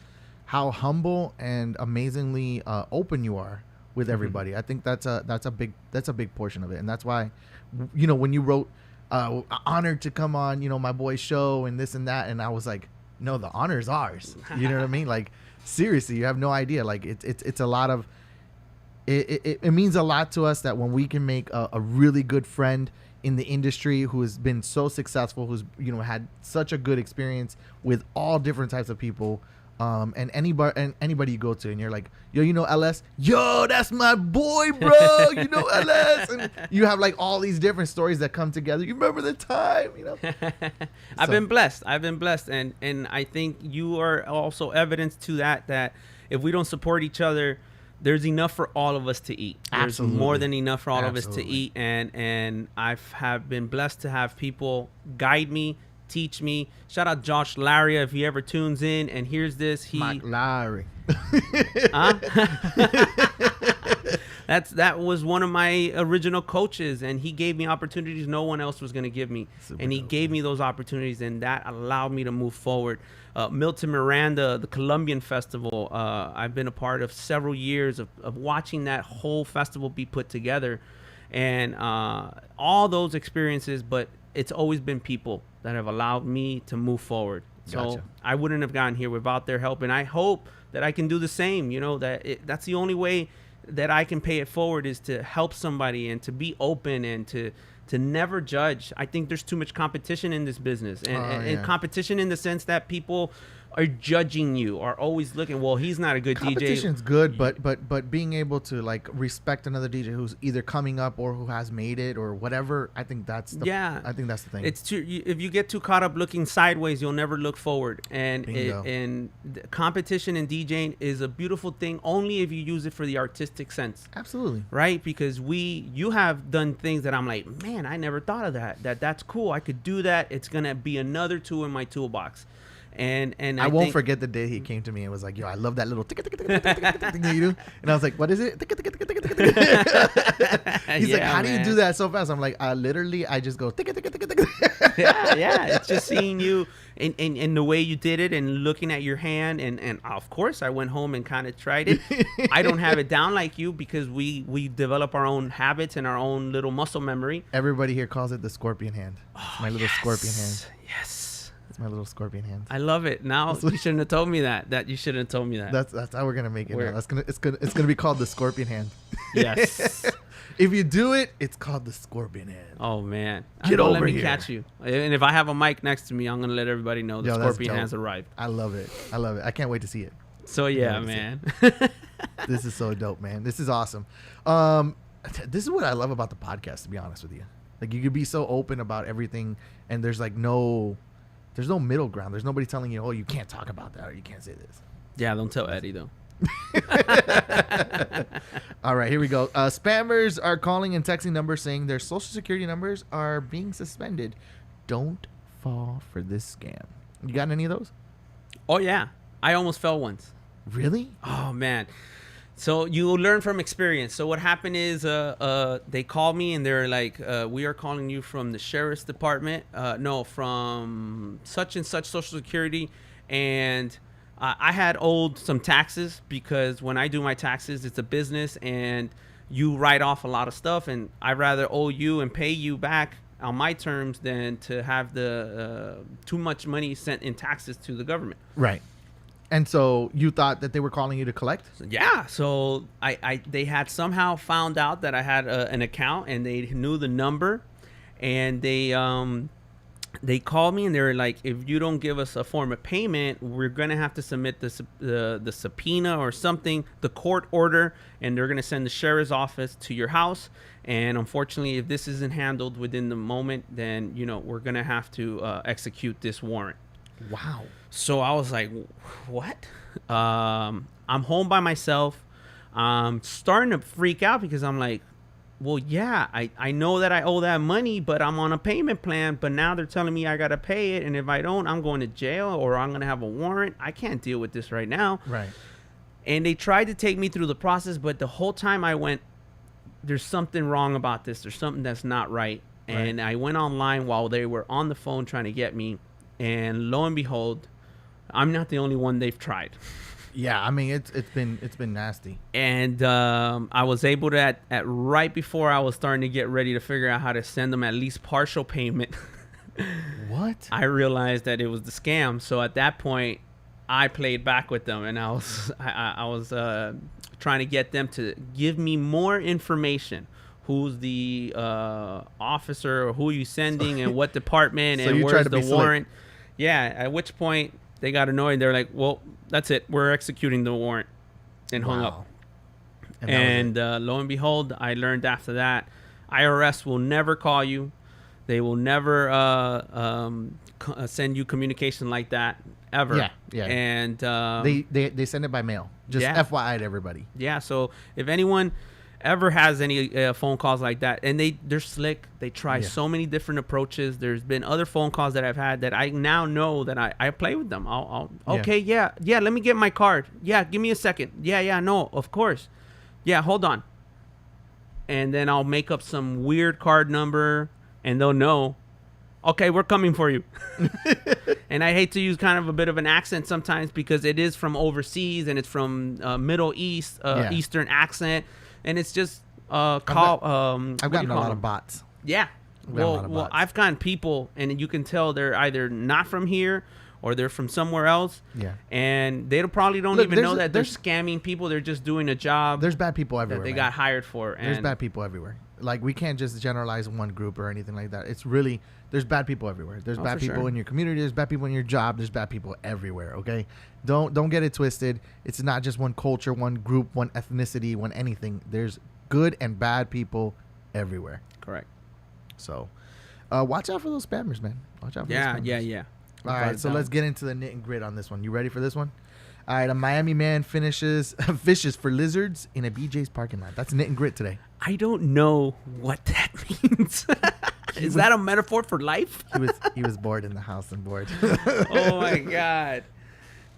how humble and amazingly open you are with everybody. I think that's a big portion of it, and that's why, when you wrote honored to come on, my boy's show and this and that, and I was like, no, the honor is ours. You know what I mean? Like, seriously, you have no idea. Like, it's a lot of it means a lot to us that when we can make a really good friend in the industry who has been so successful, who's had such a good experience with all different types of people, and anybody you go to and you're like, yo, LS, yo, that's my boy, bro, LS, and you have like all these different stories that come together. You remember the time, I've been blessed, and I think you are also evidence to that if we don't support each other, there's enough for all of us to eat. Absolutely. There's more than enough for all of us to Absolutely. eat, and have been blessed to have people guide me, teach me. Shout out Josh Laria if he ever tunes in and hears this. Mike Larry. That was one of my original coaches, and he gave me opportunities no one else was going to give me. Super And he dope, gave me those opportunities, and that allowed me to move forward. Milton Miranda, the Colombian Festival, I've been a part of several years of watching that whole festival be put together, and all those experiences, but it's always been people that have allowed me to move forward. So Gotcha. I wouldn't have gotten here without their help, and I hope that I can do the same. That's the only way that I can pay it forward, is to help somebody and to be open and to never judge. I think there's too much competition in this business, and competition in the sense that people are judging you, are always looking, well, he's not a good DJ. Competition's good, but being able to like respect another DJ who's either coming up or who has made it or whatever, I think that's the thing. It's too, if you get too caught up looking sideways, you'll never look forward. And Bingo. competition in DJing is a beautiful thing only if you use it for the artistic sense. Absolutely. Right? Because you have done things that I'm like, man, I never thought of that. That's cool. I could do that. It's gonna be another tool in my toolbox. And I won't forget the day he came to me and was like, yo, I love that little tick thing that you do. And I was like, what is it? He's like, how do you do that so fast? I'm like, literally, I just go tick. yeah. It's just seeing you in the way you did it and looking at your hand. And of course, I went home and kind of tried it. I don't have it down like you because we develop our own habits and our own little muscle memory. Everybody here calls it the scorpion hand. It's my little scorpion hand. Yes. My little scorpion hand. I love it. Now you shouldn't have told me that. You shouldn't have told me that. That's how we're gonna make it. Now. It's gonna be called the scorpion hand. Yes. If you do it, it's called the scorpion hand. Oh man. Get over let me here. Catch you. And if I have a mic next to me, I'm gonna let everybody know the scorpion has arrived. I love it. I can't wait to see it. So yeah, man. This is so dope, man. This is awesome. This is what I love about the podcast, to be honest with you. Like you could be so open about everything, and there's no middle ground. There's nobody telling you, oh, you can't talk about that or you can't say this. Yeah, don't tell Eddie though. All right, here we go. Spammers are calling and texting numbers saying their social security numbers are being suspended. Don't fall for this scam. You got any of those? Oh yeah, I almost fell once. Really? Oh man. So you learn from experience. So what happened is they called me and they're like, we are calling you from the sheriff's department. No, from such and such social security. And I had owed some taxes because when I do my taxes, it's a business and you write off a lot of stuff. And I'd rather owe you and pay you back on my terms than to have the too much money sent in taxes to the government. Right. And so you thought that they were calling you to collect? Yeah. So they had somehow found out that I had an account and they knew the number, and they called me and they were like, if you don't give us a form of payment, we're gonna have to submit the subpoena or something, the court order, and they're gonna send the sheriff's office to your house. And unfortunately, if this isn't handled within the moment, then we're gonna have to execute this warrant. Wow. So I was like, what? I'm home by myself. I'm starting to freak out because I'm like, well, yeah, I know that I owe that money, but I'm on a payment plan. But now they're telling me I got to pay it. And if I don't, I'm going to jail or I'm going to have a warrant. I can't deal with this right now. Right. And they tried to take me through the process. But the whole time I went, there's something wrong about this. There's something that's not right. And I went online while they were on the phone trying to get me. And lo and behold, I'm not the only one they've tried. Yeah, I mean it's been nasty. And I was able to at right before I was starting to get ready to figure out how to send them at least partial payment. What? I realized that it was the scam. So at that point, I played back with them, and I was trying to get them to give me more information. Who's the officer, or who are you sending, and what department, So and you where's tried to the be warrant? Yeah. At which point they got annoyed. They're like, "Well, that's it. We're executing the warrant," and hung up. And lo and behold, I learned after that, IRS will never call you. They will never send you communication like that ever. Yeah. And they send it by mail. Just FYI to everybody. Yeah. So if anyone ever has any phone calls like that, and they're slick, they try so many different approaches. There's been other phone calls that I've had that I now know that I play with them. Okay, let me get my card. Yeah, give me a second. No, of course. Yeah, hold on. And then I'll make up some weird card number, and they'll know, okay, we're coming for you. And I hate to use kind of a bit of an accent sometimes because it is from overseas and it's from Middle East, Eastern accent. And it's just I've gotten a lot of bots. Yeah. Well, I've gotten people, and you can tell they're either not from here or they're from somewhere else. Yeah. And they probably don't even know that they're scamming people. They're just doing a job. There's bad people everywhere. That they got hired for. And there's bad people everywhere. Like, we can't just generalize one group or anything like that. It's really, there's bad people everywhere. There's bad people in your community. There's bad people in your job. There's bad people everywhere. Okay. Don't get it twisted. It's not just one culture, one group, one ethnicity, one anything. There's good and bad people everywhere. Correct. So, watch out for those spammers, man. Watch out for those spammers. Yeah. All right, so let's get into the knit and grit on this one. You ready for this one? All right, a Miami man fishes for lizards in a BJ's parking lot. That's knit and grit today. I don't know what that means. Is that a metaphor for life? He was bored in the house and bored. Oh my God.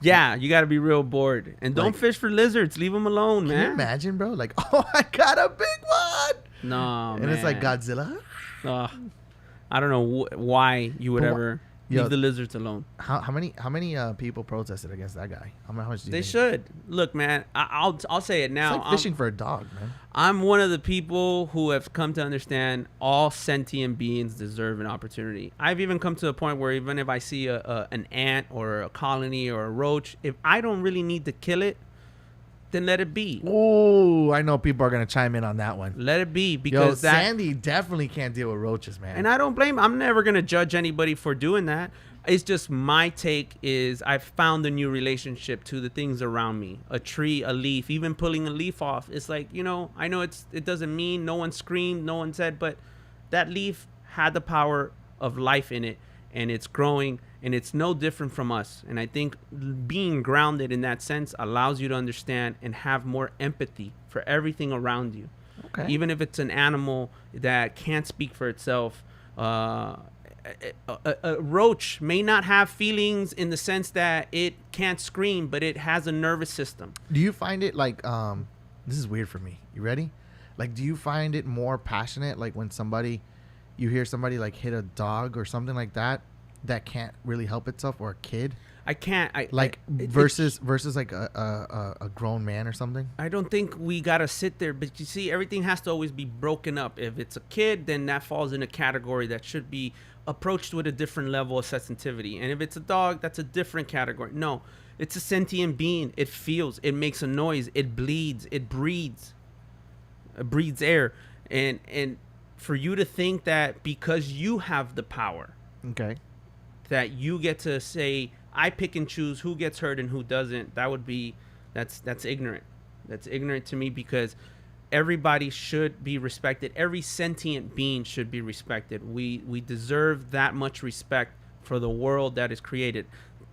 Yeah, you got to be real bored. And don't fish for lizards. Leave them alone, man. Can you imagine, bro? Like, oh, I got a big one. No, and it's like Godzilla. I don't know why you would ever leave the lizards alone. How many people protested against that guy? How much do you They think? should. Look, man, I'll say it now. It's like fishing for a dog, man. I'm one of the people who have come to understand all sentient beings deserve an opportunity. I've even come to a point where even if I see an ant or a colony or a roach, if I don't really need to kill it, then let it be. Oh, I know people are going to chime in on that one. Let it be, because Sandy definitely can't deal with roaches, man. And I don't blame him. I'm never going to judge anybody for doing that. It's just my take is I've found a new relationship to the things around me. A tree, a leaf, even pulling a leaf off. It's like, I know it doesn't mean no one screamed, no one said, but that leaf had the power of life in it, and it's growing, and it's no different from us. And I think being grounded in that sense allows you to understand and have more empathy for everything around you. Okay. Even if it's an animal that can't speak for itself, a roach may not have feelings in the sense that it can't scream, but it has a nervous system. Do you find it like, this is weird for me. You ready? Like, do you find it more passionate, like when you hear somebody like hit a dog or something like that can't really help itself, or a kid? I can't. Versus like a grown man or something? I don't think we got to sit there. But you see, everything has to always be broken up. If it's a kid, then that falls in a category that should be approached with a different level of sensitivity. And if it's a dog, that's a different category. No, it's a sentient being. It feels. It makes a noise. It bleeds. It breathes. It breathes air. And for you to think that because you have the power, okay, that you get to say, I pick and choose who gets hurt and who doesn't, that's ignorant. That's ignorant to me, because everybody should be respected. Every sentient being should be respected. We deserve that much respect for the world that is created.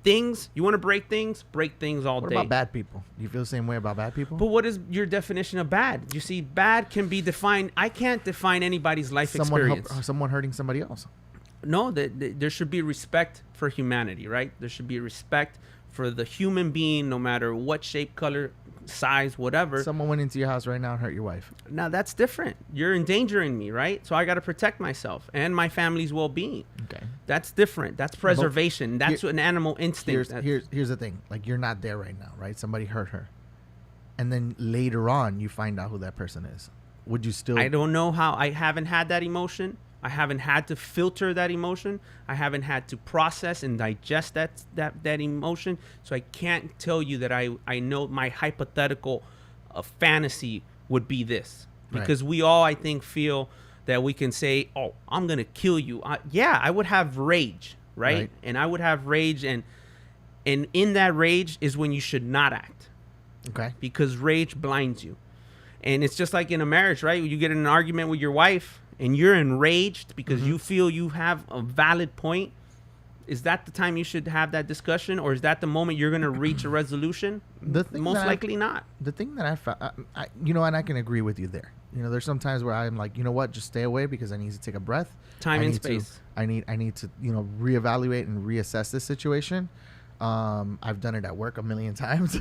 Things, you want to break things all day. What about bad people? Do you feel the same way about bad people? But what is your definition of bad? You see, bad can be defined. I can't define anybody's life experience. Someone hurting somebody else. No, there should be respect for humanity, right? There should be respect for the human being, no matter what shape, color, size, whatever. Someone went into your house right now and hurt your wife. Now, that's different. You're endangering me, right? So I got to protect myself and my family's well-being. Okay. That's different. That's preservation. That's an animal instinct. Here's the thing. Like, you're not there right now, right? Somebody hurt her. And then later on, you find out who that person is. Would you still... I don't know how. I haven't had that emotion. I haven't had to filter that emotion. I haven't had to process and digest that emotion. So I can't tell you that I know my hypothetical fantasy would be this. Because we all, I think, feel that we can say, oh, I'm going to kill you. I would have rage, right? And I would have rage. And in that rage is when you should not act. Okay. Because rage blinds you. And it's just like in a marriage, right? You get in an argument with your wife and you're enraged because you feel you have a valid point. Is that the time you should have that discussion, or is that the moment you're going to reach a resolution? Most likely not. The thing that I found, and I can agree with you there. There's some times where I'm like, you know what, just stay away because I need to take a breath. Time and space. I need to, reevaluate and reassess this situation. I've done it at work a million times.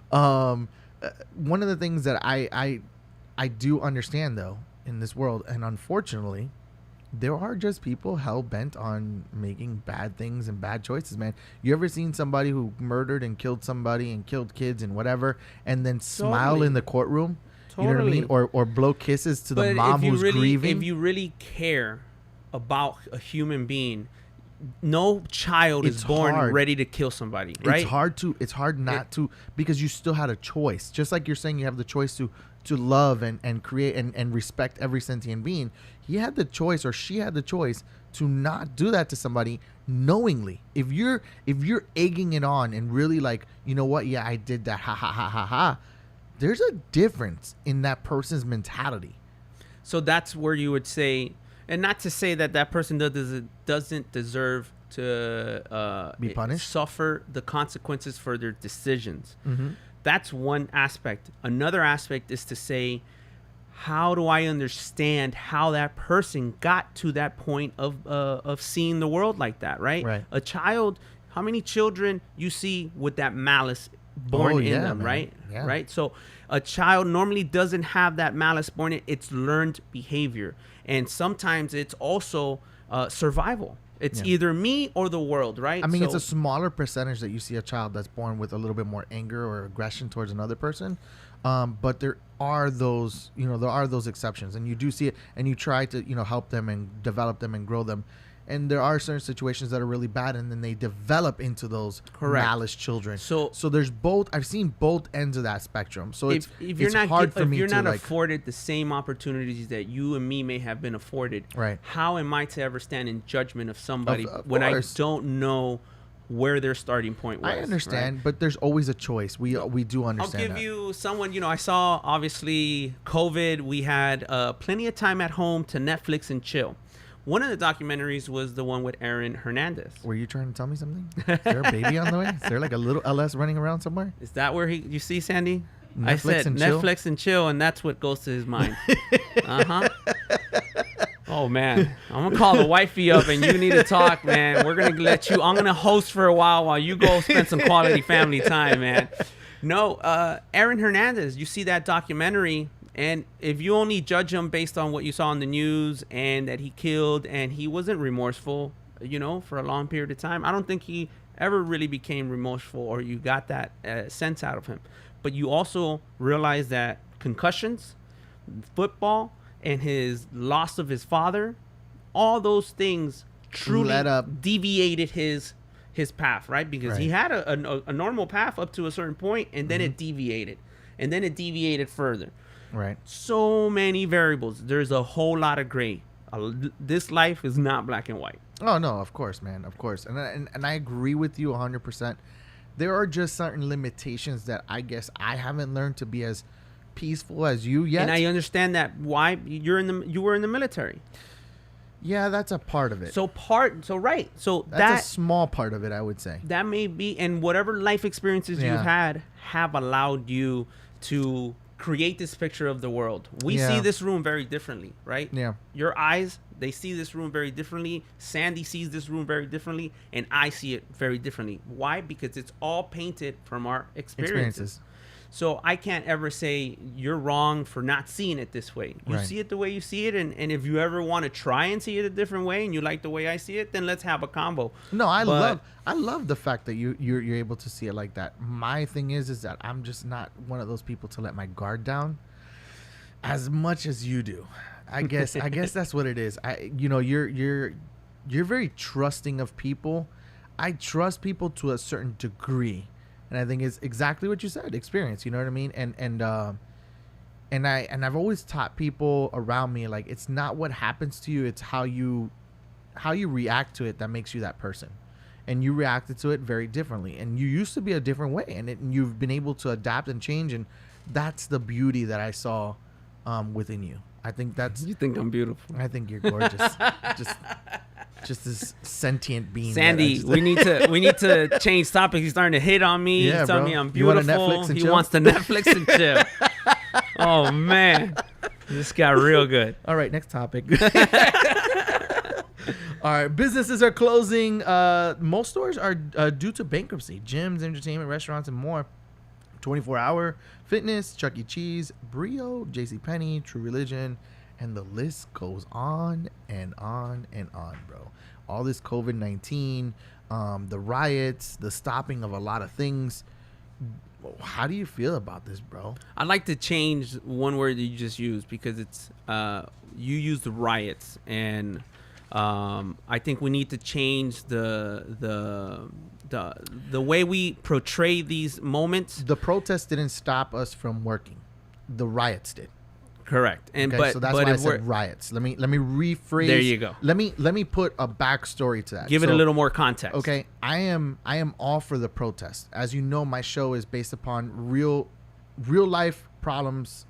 One of the things that I do understand, though, in this world, and unfortunately, there are just people hell-bent on making bad things and bad choices, man. You ever seen somebody who murdered and killed somebody and killed kids and whatever, and then smile in the courtroom? Totally. You know what I mean? Or blow kisses to the mom who's grieving? If you really care about a human being, no child is born ready to kill somebody, right? It's hard not to, because you still had a choice. Just like you're saying you have the choice to love and create and respect every sentient being. He had the choice, or she had the choice, to not do that to somebody knowingly. If you're egging it on and really like, you know what, yeah, I did that, ha ha ha ha ha, there's a difference in that person's mentality. So that's where you would say, and not to say that person doesn't deserve to be punished, suffer the consequences for their decisions. That's one aspect. Another aspect is to say, how do I understand how that person got to that point of seeing the world like that, right? Right. A child, how many children you see with that malice born in them, man. right? Yeah. Right? So a child normally doesn't have that malice born in. It's learned behavior. And sometimes it's also survival. It's either me or the world, right? I mean, So- it's a smaller percentage that you see a child that's born with a little bit more anger or aggression towards another person. But there are those, there are those exceptions, and you do see it, and you try to, help them and develop them and grow them. And there are certain situations that are really bad, and then they develop into those Correct. malice children. So there's both. I've seen both ends of that spectrum. So if you're it's not hard for if me you're to not like. afforded the same opportunities that you and me may have been afforded, Right. how am I to ever stand in judgment of somebody Of when course. I don't know where their starting point was? I understand, right? but there's always a choice. We do I'll understand. give that. you someone, I saw obviously COVID. We had plenty of time at home to Netflix and chill. One of the documentaries was the one with Aaron Hernandez. Were you trying to tell me something? Is there a baby on the way? Is there like a little LS running around somewhere? Is that where you see Sandy? I Netflix said and chill? Netflix and chill, and that's what goes to his mind. Oh man, I'm gonna call the wifey up, and you need to talk, man. We're gonna let you. I'm gonna host for a while you go spend some quality family time, man. No, Aaron Hernandez. You see that documentary, and if you only judge him based on what you saw on the news and that he killed and he wasn't remorseful, for a long period of time, I don't think he ever really became remorseful, or you got that sense out of him. But you also realize that concussions, football, and his loss of his father, all those things truly Led up. deviated his path, right? Because he Right. had a normal path up to a certain point, and then it deviated, and then it deviated further. Right. So many variables. There's a whole lot of gray. This life is not black and white. Oh no, of course, man, of course, and I agree with you 100%. There are just certain limitations that I guess I haven't learned to be as peaceful as you yet. And I understand that why you were in the military. Yeah, that's a part of it. So right. So That's a small part of it, I would say. that may be, and whatever life experiences Yeah. you've had have allowed you to create this picture of the world. We Yeah. see this room very differently, right? Yeah. Your eyes, they see this room very differently. Sandy sees this room very differently, and I see it very differently. Why? Because it's all painted from our experiences. So I can't ever say you're wrong for not seeing it this way. You Right. see it the way you see it, and if you ever want to try and see it a different way and you like the way I see it, then let's have a combo. No, I But- love the fact that you're able to see it like that. My thing is that I'm just not one of those people to let my guard down as much as you do. I guess that's what it is. You're very trusting of people. I trust people to a certain degree, and I think it's exactly what you said, experience. You know what I mean? And I've always taught people around me, like, it's not what happens to you, it's how you react to it that makes you that person. And you reacted to it very differently, and you used to be a different way, and you've been able to adapt and change, and that's the beauty that I saw within you. I think that's. You think I'm beautiful. I think you're gorgeous. just this sentient being. that I Sandy, just- we need to change topics. He's starting to hit on me. Yeah, He's telling bro. me I'm You wanna beautiful. Netflix and He chill? wants to Netflix and chill. Oh man, this got real good. All right, next topic. All right, businesses are closing. Most stores are due to bankruptcy. Gyms, entertainment, restaurants, and more. 24-hour fitness, Chuck E. Cheese, Brio, JCPenney, True Religion, and the list goes on and on and on, bro. All this COVID-19, the riots, the stopping of a lot of things. How do you feel about this, bro? I'd like to change one word that you just used, because it's you used riots, and I think we need to change the way we portray these moments. The protests didn't stop us from working. The riots did. Correct. And Okay, so that's but why I if we're said riots. Let me rephrase. There you go. Let me put a backstory to that. give it a little more context. Okay, I am all for the protest. As you know, my show is based upon real life problems,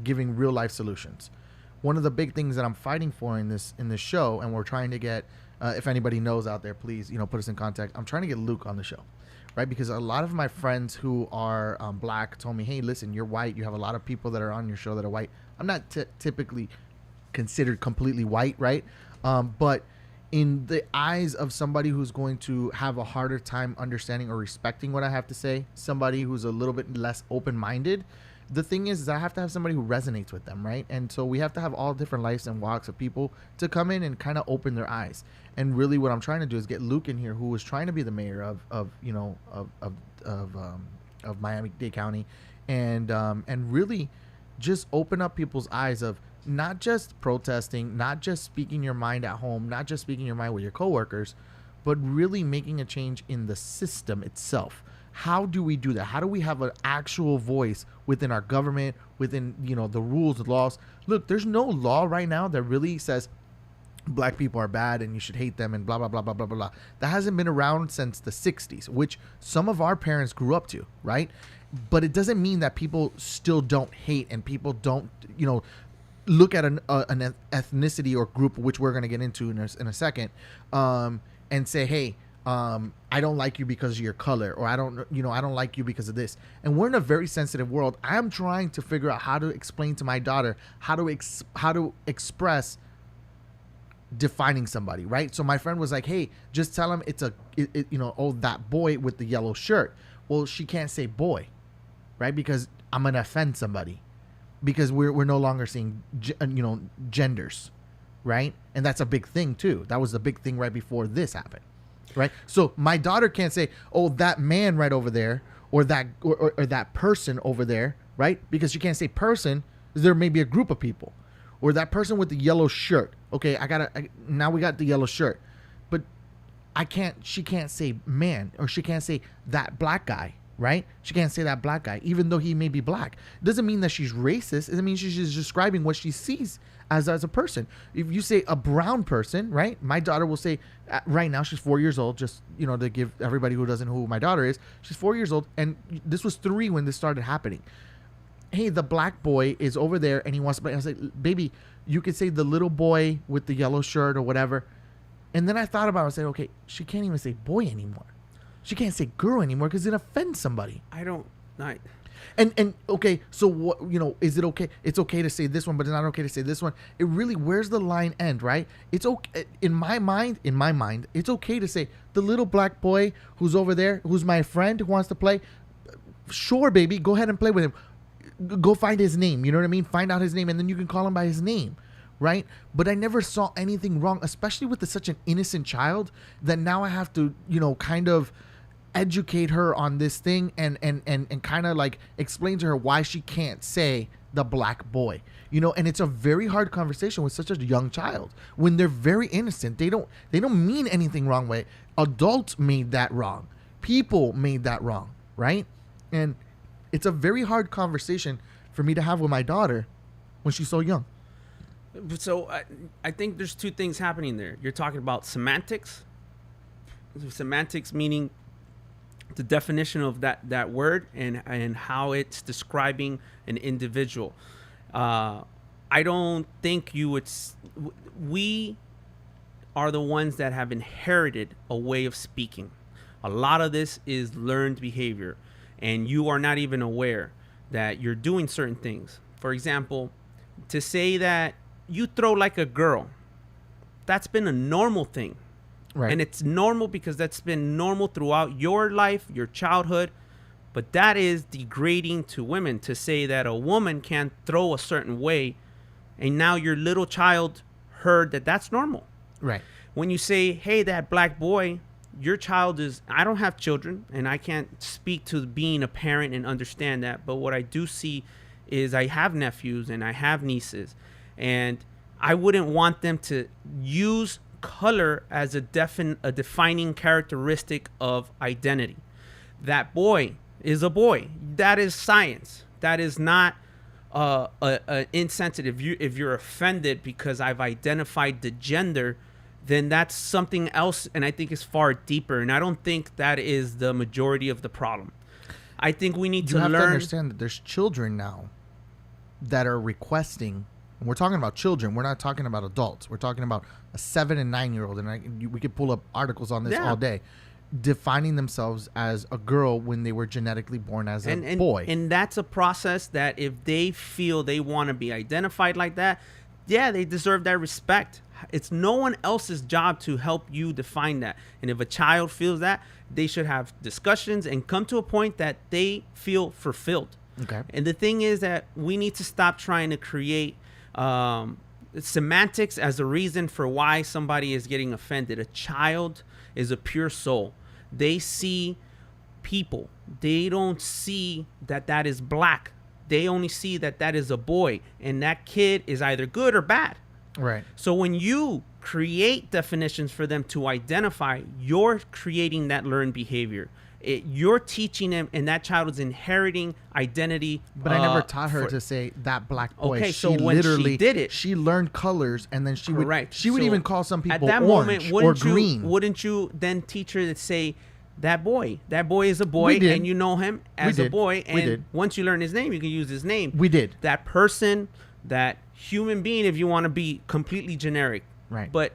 giving real life solutions. One of the big things that I'm fighting for in this show, and we're trying to get, if anybody knows out there, please put us in contact. I'm trying to get Luke on the show, right? Because a lot of my friends who are black told me, hey, listen, you're white. You have a lot of people that are on your show that are white. I'm not typically considered completely white, right? But in the eyes of somebody who's going to have a harder time understanding or respecting what I have to say, somebody who's a little bit less open-minded, the thing is I have to have somebody who resonates with them, right? And so we have to have all different lives and walks of people to come in and kind of open their eyes. And really what I'm trying to do is get Luke in here, who was trying to be the mayor of Miami-Dade County, and really just open up people's eyes of not just protesting, not just speaking your mind at home, not just speaking your mind with your coworkers, but really making a change in the system itself. How do we do that? How do we have an actual voice within our government, within, the rules, the laws? Look, there's no law right now that really says black people are bad and you should hate them and blah, blah, blah, blah, blah, blah. That hasn't been around since the 60s, which some of our parents grew up to, right? But it doesn't mean that people still don't hate and people don't, look at an ethnicity or group, which we're going to get into in a second, and say, hey, I don't like you because of your color, or I don't like you because of this. And we're in a very sensitive world. I'm trying to figure out how to explain to my daughter how to express defining somebody, right? So my friend was like, hey, just tell him it's that boy with the yellow shirt. Well, she can't say boy, right? Because I'm going to offend somebody, because we're no longer seeing, genders, right? And that's a big thing too. That was the big thing right before this happened. Right. So my daughter can't say, oh, that man right over there, or that or that person over there. Right. Because she can't say person. There may be a group of people, or that person with the yellow shirt. OK, now we got the yellow shirt, but she can't say man, or she can't say that black guy. Right. She can't say that black guy, even though he may be black. It doesn't mean that she's racist. It means she's just describing what she sees as a person. If you say a brown person, right? My daughter will say, right now she's 4 years old, just, to give everybody who doesn't know who my daughter is, she's 4 years old. And this was 3 when this started happening. Hey, the black boy is over there and he wants to play. I was like, baby, you could say the little boy with the yellow shirt or whatever. And then I thought about it. I said, okay, she can't even say boy anymore. She can't say girl anymore because it offends somebody. And okay, so what, is it okay? It's okay to say this one, but it's not okay to say this one. It really, where's the line end, right? It's okay. In my mind, it's okay to say the little black boy who's over there, who's my friend, who wants to play. Sure, baby, go ahead and play with him. Go find his name. You know what I mean? Find out his name, and then you can call him by his name. Right? But I never saw anything wrong, especially with such an innocent child, that now I have to, kind of educate her on this thing and kind of like explain to her why she can't say the black boy, and it's a very hard conversation with such a young child when they're very innocent. They don't mean anything wrong way. Adults made that wrong. People made that wrong. Right? And it's a very hard conversation for me to have with my daughter when she's so young. So I think there's 2 things happening there. You're talking about semantics. Semantics meaning the definition of that word and how it's describing an individual. I don't think we are the ones that have inherited a way of speaking. A lot of this is learned behavior, and you are not even aware that you're doing certain things. For example, to say that you throw like a girl, that's been a normal thing. Right. And it's normal because that's been normal throughout your life, your childhood. But that is degrading to women, to say that a woman can't throw a certain way. And now your little child heard that that's normal. Right. When you say, hey, that black boy, your child is, I don't have children and I can't speak to being a parent and understand that. But what I do see is I have nephews and I have nieces, and I wouldn't want them to use color as a defining characteristic of identity. That boy is a boy. That is science. That is not insensitive. If you're offended because I've identified the gender, then that's something else, and I think it's far deeper. And I don't think that is the majority of the problem. I think we need to learn. You have to understand that there's children now that are requesting. And we're talking about children. We're not talking about adults. We're talking about a 7 and 9 year old, and we could pull up articles on this all day. defining themselves as a girl when they were genetically born as a boy. And that's a process that if they feel they want to be identified like that, yeah, they deserve that respect. It's no one else's job to help you define that. And if a child feels that, they should have discussions and come to a point that they feel fulfilled. Okay. And the thing is that we need to stop trying to create semantics as a reason for why somebody is getting offended. A child is a pure soul. They see people. They don't see that is black. They only see that is a boy, and that kid is either good or bad. Right. So when you create definitions for them to identify, you're creating that learned behavior. You're teaching them, and that child is inheriting identity. But I never taught her to say that black boy. Okay, she so when literally she did it, she learned colors, and then she correct. would she would So even call some people at that orange moment, or green. Wouldn't you then teach her to say that boy is a boy, We did. and you know him as We a did. boy, We did. and once you learn his name, you can use his name. We did. That person, that human being, if you want to be completely generic. Right. But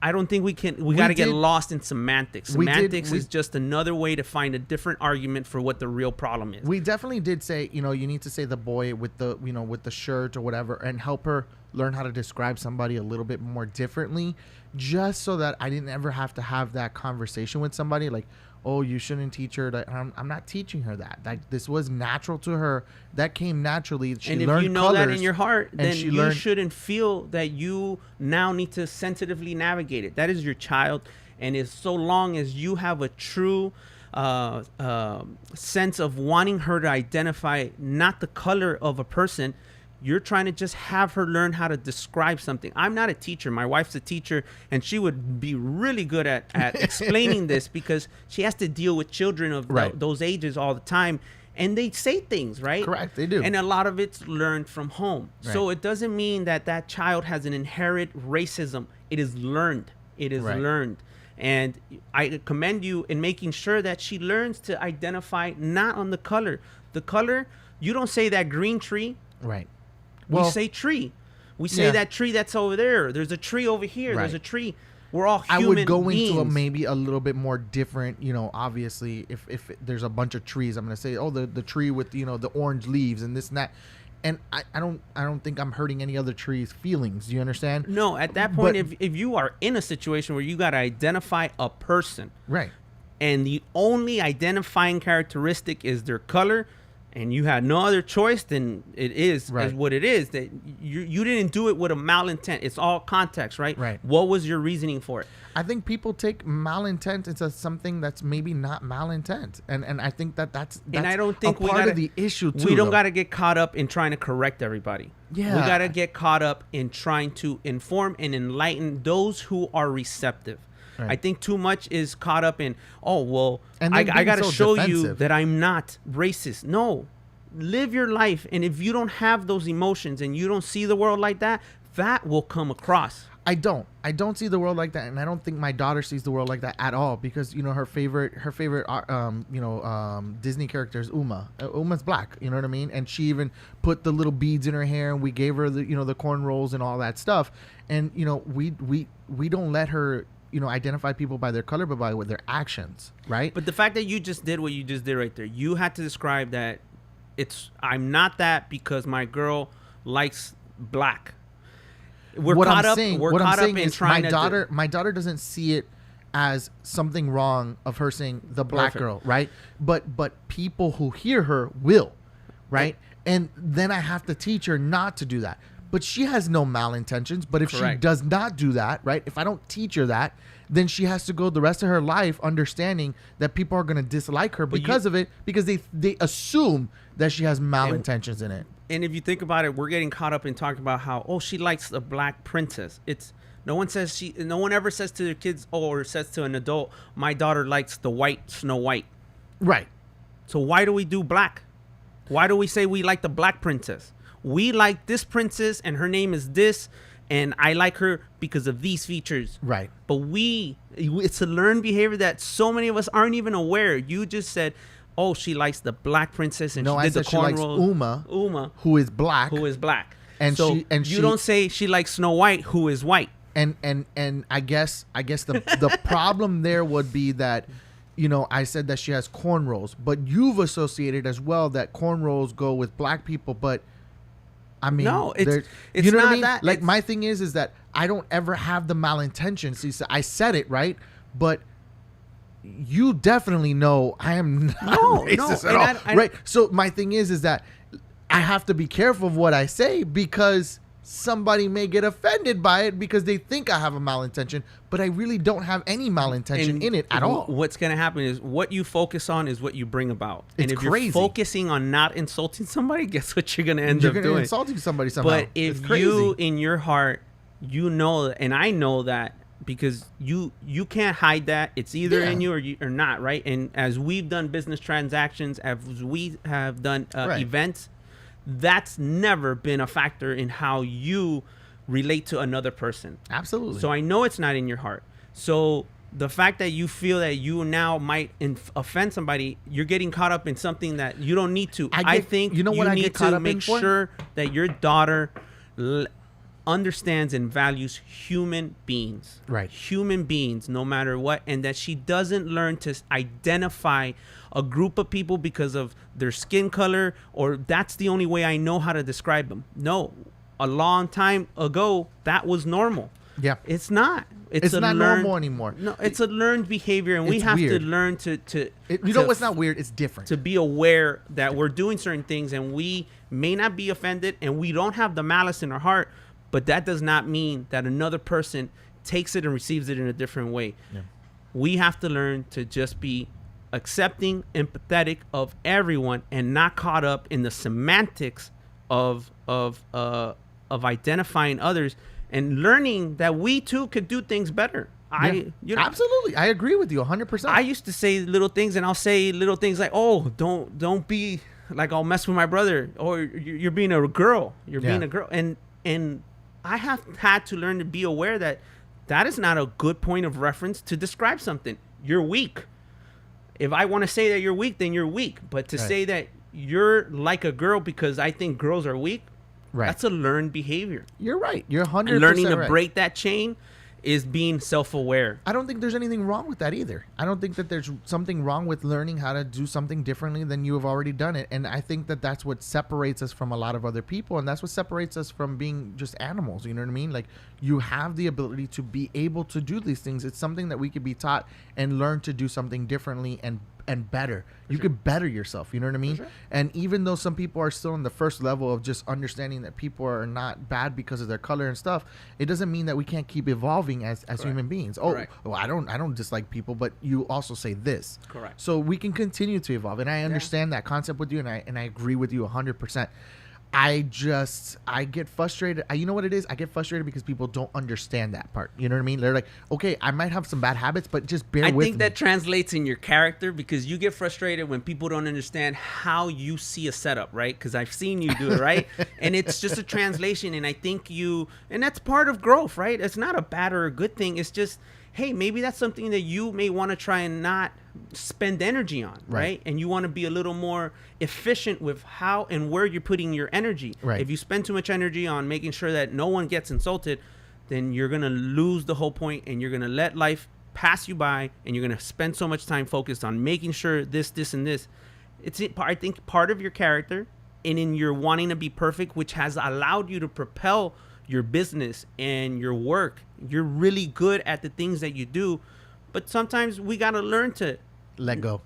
I don't think we got to get did. lost in semantics. We did. Semantics is just another way to find a different argument for what the real problem is. We definitely did say, you need to say the boy with the, with the shirt or whatever, and help her learn how to describe somebody a little bit more differently, just so that I didn't ever have to have that conversation with somebody like, oh, you shouldn't teach her that. I'm not teaching her that. Like, this was natural to her. That came naturally. She and if learned you know colors, that in your heart, then she you learned, shouldn't feel that you now need to sensitively navigate it. That is your child. And it's so long as you have a true sense of wanting her to identify not the color of a person, you're trying to just have her learn how to describe something. I'm not a teacher. My wife's a teacher, and she would be really good at explaining this because she has to deal with children of those ages all the time. And they say things, right? Correct, they do. And a lot of it's learned from home. Right. So it doesn't mean that child has an inherent racism. It is learned. It is learned. And I commend you in making sure that she learns to identify not on the color. The color, you don't say that green tree. Right. We say tree. We say that tree that's over there. There's a tree over here. Right. There's a tree. We're all human I would go beings. into maybe a little bit more different, obviously if there's a bunch of trees, I'm going to say, oh, the tree with, the orange leaves and this and that. And I don't think I'm hurting any other tree's feelings. Do you understand? No, at that point, But- if you are in a situation where you got to identify a person, Right. and the only identifying characteristic is their color, and you had no other choice, then it is as what it is. That you didn't do it with a malintent. It's all context, right? Right. What was your reasoning for it? I think people take malintent into something that's maybe not malintent, and I think that's And I don't think a part of the issue too. We don't got to get caught up in trying to correct everybody. Yeah. We got to get caught up in trying to inform and enlighten those who are receptive. Right. I think too much is caught up in, And I then got to being so show you defensive. that I'm not racist. No, live your life. And if you don't have those emotions and you don't see the world like that, that will come across. I don't see the world like that, and I don't think my daughter sees the world like that at all, because her favorite Disney character is Uma. Uma's black, you know what I mean? And she even put the little beads in her hair, and we gave her the the cornrows and all that stuff. And we don't let her identify people by their color, but by their actions, right? But the fact that you just did what you just did right there, you had to describe that I'm not that because my girl likes black. We're what caught I'm up. saying, We're what caught I'm saying up in is trying my daughter doesn't see it as something wrong of her saying the black Perfect. girl, right? But people who hear her will, right? And then I have to teach her not to do that. But she has no malintentions. But if she Correct. does not do that, right? If I don't teach her that, then she has to go the rest of her life understanding that people are going to dislike her because of it, because they assume that she has malintentions in it. And if you think about it, we're getting caught up in talking about how she likes the black princess. No one ever says to their kids or says to an adult, my daughter likes the white Snow White. Right. So why do we do black? Why do we say we like the black princess? We like this princess and her name is this, and I like her because of these features. Right. But it's a learned behavior that so many of us aren't even aware. You just said, she likes the black princess, and No, she I did the said she likes cornrows. Uma, who is black. And so you don't say she likes Snow White, who is white. And I guess the problem there would be that you know, I said that she has cornrows, but you've associated as well that cornrows go with black people. But I mean, No, it's you know not what I mean? that. Like It's- my thing is that I don't ever have the malintention. See, so I said it right, but you definitely know I am not racist at all, right? So my thing is that I have to be careful of what I say because somebody may get offended by it because they think I have a malintention, but I really don't have any malintention And in it at all. What's going to happen is what you focus on is what you bring about. It's and if crazy. you're focusing on not insulting somebody, guess what you're going to end You're up gonna doing? insulting somebody somehow. But if It's crazy. you, in your heart, you know, and I know that because you can't hide that. It's either Yeah. in you or not, right? And as we've done business transactions, as we have done Right. events, that's never been a factor in how you relate to another person. Absolutely. So I know it's not in your heart. So the fact that you feel that you now might offend somebody, you're getting caught up in something that you don't need to. I think you know what I need get caught to up make in for? sure that your daughter understands and values human beings. Right. Human beings, no matter what, and that she doesn't learn to identify a group of people because of their skin color, or that's the only way I know how to describe them. No, a long time ago, that was normal. Yeah. It's not. It's a not learned- normal anymore. No, it's a learned behavior, and we It's have weird. to learn to You know what's not weird? It's different. to be aware that we're doing certain things, and we may not be offended, and we don't have the malice in our heart, but that does not mean that another person takes it and receives it in a different way. Yeah. We have to learn to just be accepting, empathetic of everyone, and not caught up in the semantics of identifying others, and learning that we too could do things better. Absolutely. I agree with you 100%. I used to say little things, and I'll say little things like, "Oh, don't be like, I'll mess with my brother," or "You're being a girl. You're being a girl." And I have had to learn to be aware that that is not a good point of reference to describe something. You're weak. If I want to say that you're weak, then you're weak. But to say that you're like a girl because I think girls are weak, that's a learned behavior. You're right. You're 100% And learning to right. break that chain is being self-aware. I don't think there's anything wrong with that either. I don't think that there's something wrong with learning how to do something differently than you have already done it. And I think that that's what separates us from a lot of other people. And that's what separates us from being just animals. You know what I mean? Like, you have the ability to be able to do these things. It's something that we could be taught and learn to do something differently and better. You could better yourself. You know what I mean? And even though some people are still in the first level of just understanding that people are not bad because of their color and stuff, it doesn't mean that we can't keep evolving as human beings. Oh, I don't dislike people, but you also say this. Correct. So we can continue to evolve, and I understand that concept with you, and I agree with you 100%. I get frustrated. You know what it is? I get frustrated because people don't understand that part. You know what I mean? They're like, okay, I might have some bad habits, but just bear with me. I think that translates in your character, because you get frustrated when people don't understand how you see a setup, right? Because I've seen you do it, right? And it's just a translation, and I think and that's part of growth, right? It's not a bad or a good thing. It's just, hey, maybe that's something that you may want to try and not spend energy on, right? And you want to be a little more efficient with how and where you're putting your energy. Right. If you spend too much energy on making sure that no one gets insulted, then you're going to lose the whole point, and you're going to let life pass you by, and you're going to spend so much time focused on making sure this, and this. I think part of your character, and in your wanting to be perfect, which has allowed you to propel your business and your work. You're really good at the things that you do, but sometimes we got to learn to let go.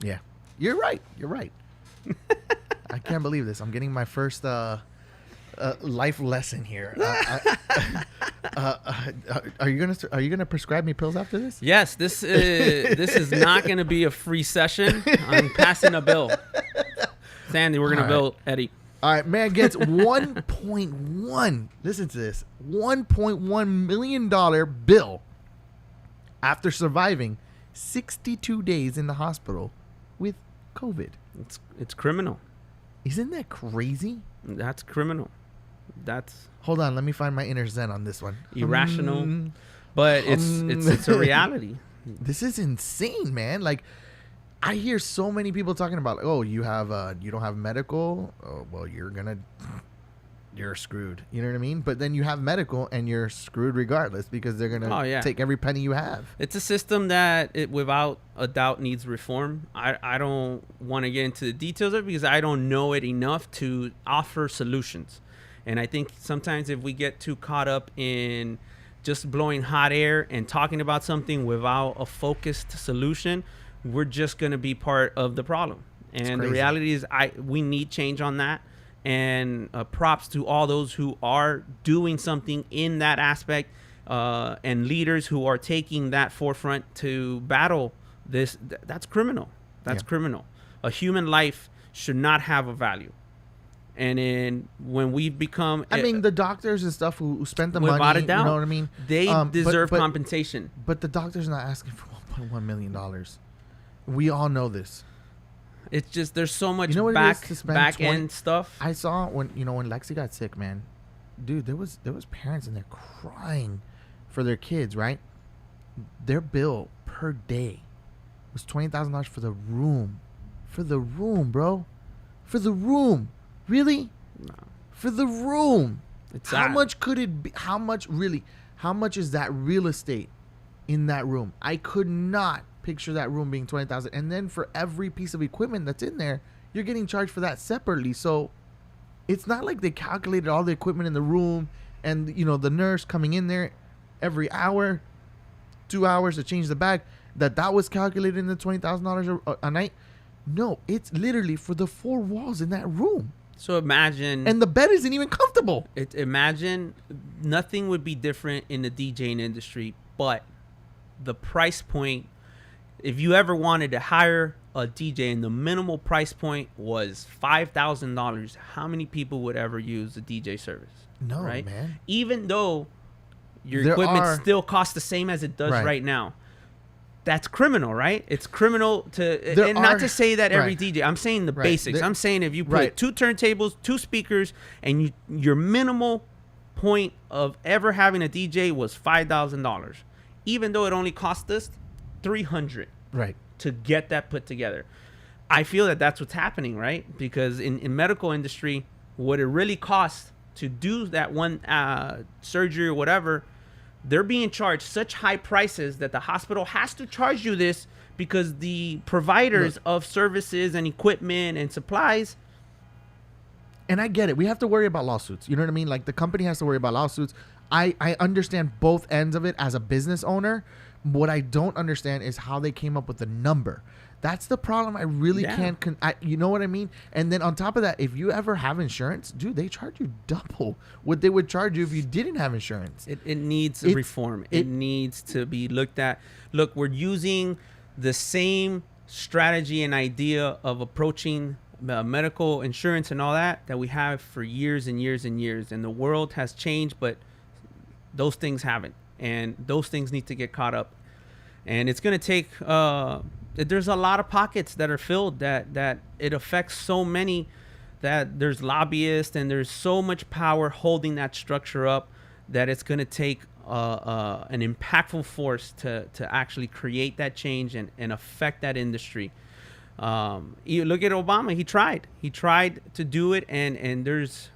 Yeah, you're right. I can't believe this. I'm getting my first life lesson here. Are you gonna prescribe me pills after this? Yes, this is not gonna be a free session. I'm passing a bill. Sandy, we're gonna bill Eddie. All right, man gets 1.1. Listen to this: $1.1 million bill after surviving 62 days in the hospital with COVID. It's criminal. Isn't that crazy? That's criminal. That's Hold on, let me find my inner zen on this one. irrational, but it's a reality. This is insane, man. Like, I hear so many people talking about, oh, you don't have medical. Oh, well, you're gonna you're screwed. You know what I mean? But then you have medical, and you're screwed regardless because they're gonna take every penny you have. It's a system that without a doubt needs reform. I don't want to get into the details of it because I don't know it enough to offer solutions. And I think sometimes if we get too caught up in just blowing hot air and talking about something without a focused solution, we're just going to be part of the problem. And the reality is we need change on that. And props to all those who are doing something in that aspect and leaders who are taking that forefront to battle this. That's criminal. That's criminal. A human life should not have a value. And when we've become... I mean, the doctors and stuff who spent the money, without a doubt, you know what I mean? They deserve compensation. But the doctor's not asking for $1.1 million. We all know this. It's just there's so much back end stuff. I saw when Lexi got sick, man. Dude, there was parents in there crying for their kids, right? Their bill per day was $20,000 for the room. For the room, bro. For the room. Really? No. For the room. How much could it be? How much is that real estate in that room? I could not picture that room being $20,000. And then for every piece of equipment that's in there, you're getting charged for that separately. So it's not like they calculated all the equipment in the room and, the nurse coming in there every hour, 2 hours to change the bag, that was calculated in the $20,000 a night. No, it's literally for the 4 walls in that room. So imagine... And the bed isn't even comfortable. Imagine nothing would be different in the DJing industry, but the price point, if you ever wanted to hire a DJ and the minimal price point was $5,000, how many people would ever use a DJ service? No, right? man. Even though your equipment still costs the same as it does right now. That's criminal, right? It's criminal not to say that every DJ. I'm saying the basics. I'm saying if you put 2 turntables, 2 speakers, and your minimal point of ever having a DJ was $5,000, even though it only cost us $300 to get that put together. I feel that that's what's happening, right? Because in medical industry, what it really costs to do that one surgery or whatever, they're being charged such high prices that the hospital has to charge you this because the providers of services and equipment and supplies. And I get it. We have to worry about lawsuits. You know what I mean? Like the company has to worry about lawsuits. I understand both ends of it as a business owner. What I don't understand is how they came up with the number. That's the problem. I really can't. You know what I mean? And then on top of that, if you ever have insurance, dude, they charge you double what they would charge you if you didn't have insurance. It needs reform. It needs to be looked at. Look, we're using the same strategy and idea of approaching medical insurance and all that we have for years and years and years. And the world has changed, but those things haven't. And those things need to get caught up. And it's going to take... there's a lot of pockets that are filled that it affects so many that there's lobbyists and there's so much power holding that structure up that it's going to take an impactful force to actually create that change and affect that industry. You look at Obama. He tried to do it. And there's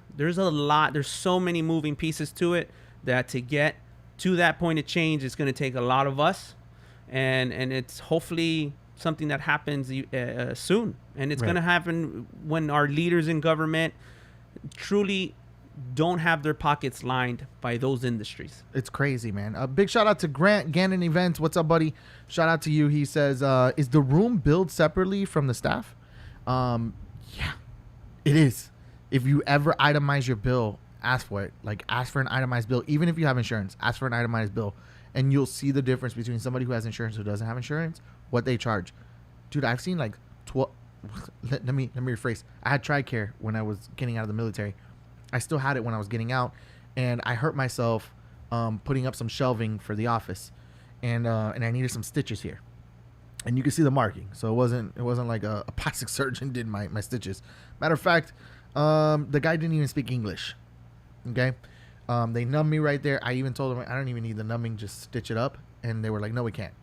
so many moving pieces to it that to get to that point of change, it's going to take a lot of us. And it's hopefully something that happens soon, and it's going to happen when our leaders in government truly don't have their pockets lined by those industries. It's crazy, man. A big shout out to Grant Gannon Events. What's up, buddy? Shout out to you. He says, is the room billed separately from the staff? Yeah, it is. If you ever itemize your bill, ask for it. Like, ask for an itemized bill. Even if you have insurance, ask for an itemized bill. And you'll see the difference between somebody who has insurance who doesn't have insurance, what they charge. Dude, I've seen like 12. Let me rephrase. I had TRICARE when I was getting out of the military. I still had it when I was getting out, and I hurt myself putting up some shelving for the office, and I needed some stitches here, and you can see the marking. So it wasn't like a plastic surgeon did my stitches. Matter of fact, the guy didn't even speak English. Okay. They numbed me right there. I even told them I don't even need the numbing, just stitch it up. And they were like, no, we can't.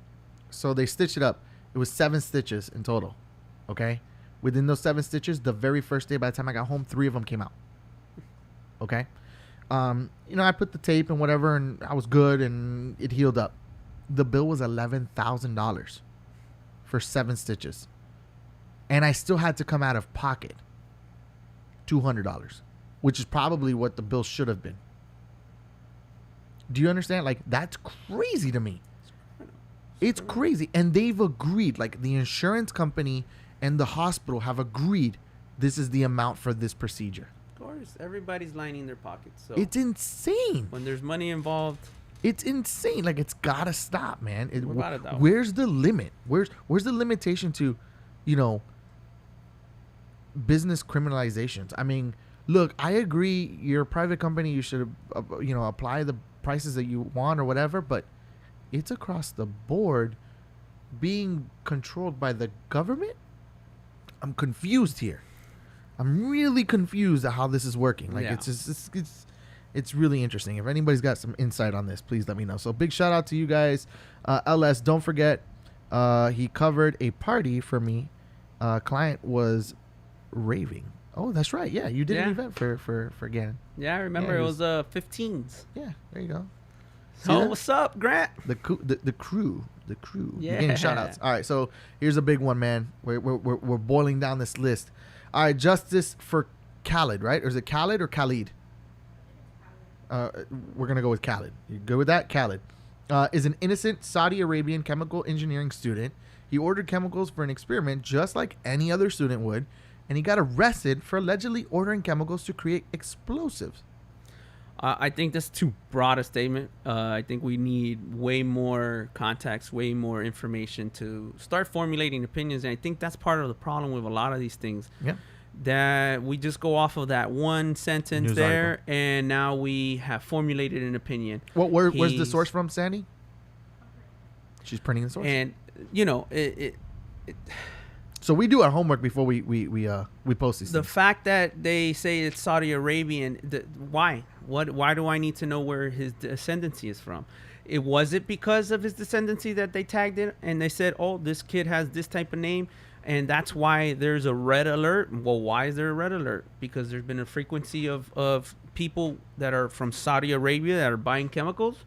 So they stitched it up. It was 7 stitches in total. Okay. Within those 7 stitches, the very first day, by the time I got home, 3 of them came out. Okay. I put the tape and whatever, and I was good, and it healed up. The bill was $11,000 for 7 stitches. And I still had to come out of pocket $200, which is probably what the bill should have been. Do you understand? Like, that's crazy to me. It's crazy. And they've agreed, like the insurance company and the hospital have agreed this is the amount for this procedure. Of course, everybody's lining their pockets. So It's insane. when there's money involved, It's insane. Like, it's gotta stop, man. Without a doubt. Where's the limit? Where's the limitation to, business criminalizations? I mean, look, I agree. You're a private company. You should, apply the prices that you want or whatever. But it's across the board, being controlled by the government. I'm confused here. I'm really confused at how this is working. Like, Yeah. it's really interesting. If anybody's got some insight on this, please let me know. So big shout out to you guys. LS, don't forget, he covered a party for me. Client was raving. Oh, that's right. Yeah, you did an event for Gannon. yeah, I remember Yeah, it it was 15s. Yeah, there you go. Oh, that? what's up, Grant? The crew. You're Yeah. getting shout outs. All right, so here's a big one, man. We're boiling down this list. All right, justice for Khalid, right? Or is it Khalid or Khalid? We're going to go with Khalid. You good with that? Khalid is an innocent Saudi Arabian chemical engineering student. He ordered chemicals for an experiment just like any other student would, and he got arrested for allegedly ordering chemicals to create explosives. I think that's too broad a statement. I think we need way more context, way more information to start formulating opinions. And I think that's part of the problem with a lot of these things. Yeah. That we just go off of that one sentence News there, article. and now we have formulated an opinion. Where's the He's- source from, Sandy? She's printing the source. And So we do our homework before we post these the things. fact that they say it's Saudi Arabian, why? Why do I need to know where his descendancy is from? Was it because of his descendancy that they tagged it and they said, oh, this kid has this type of name, and that's why there's a red alert? Well, why is there a red alert? Because there's been a frequency of people that are from Saudi Arabia that are buying chemicals.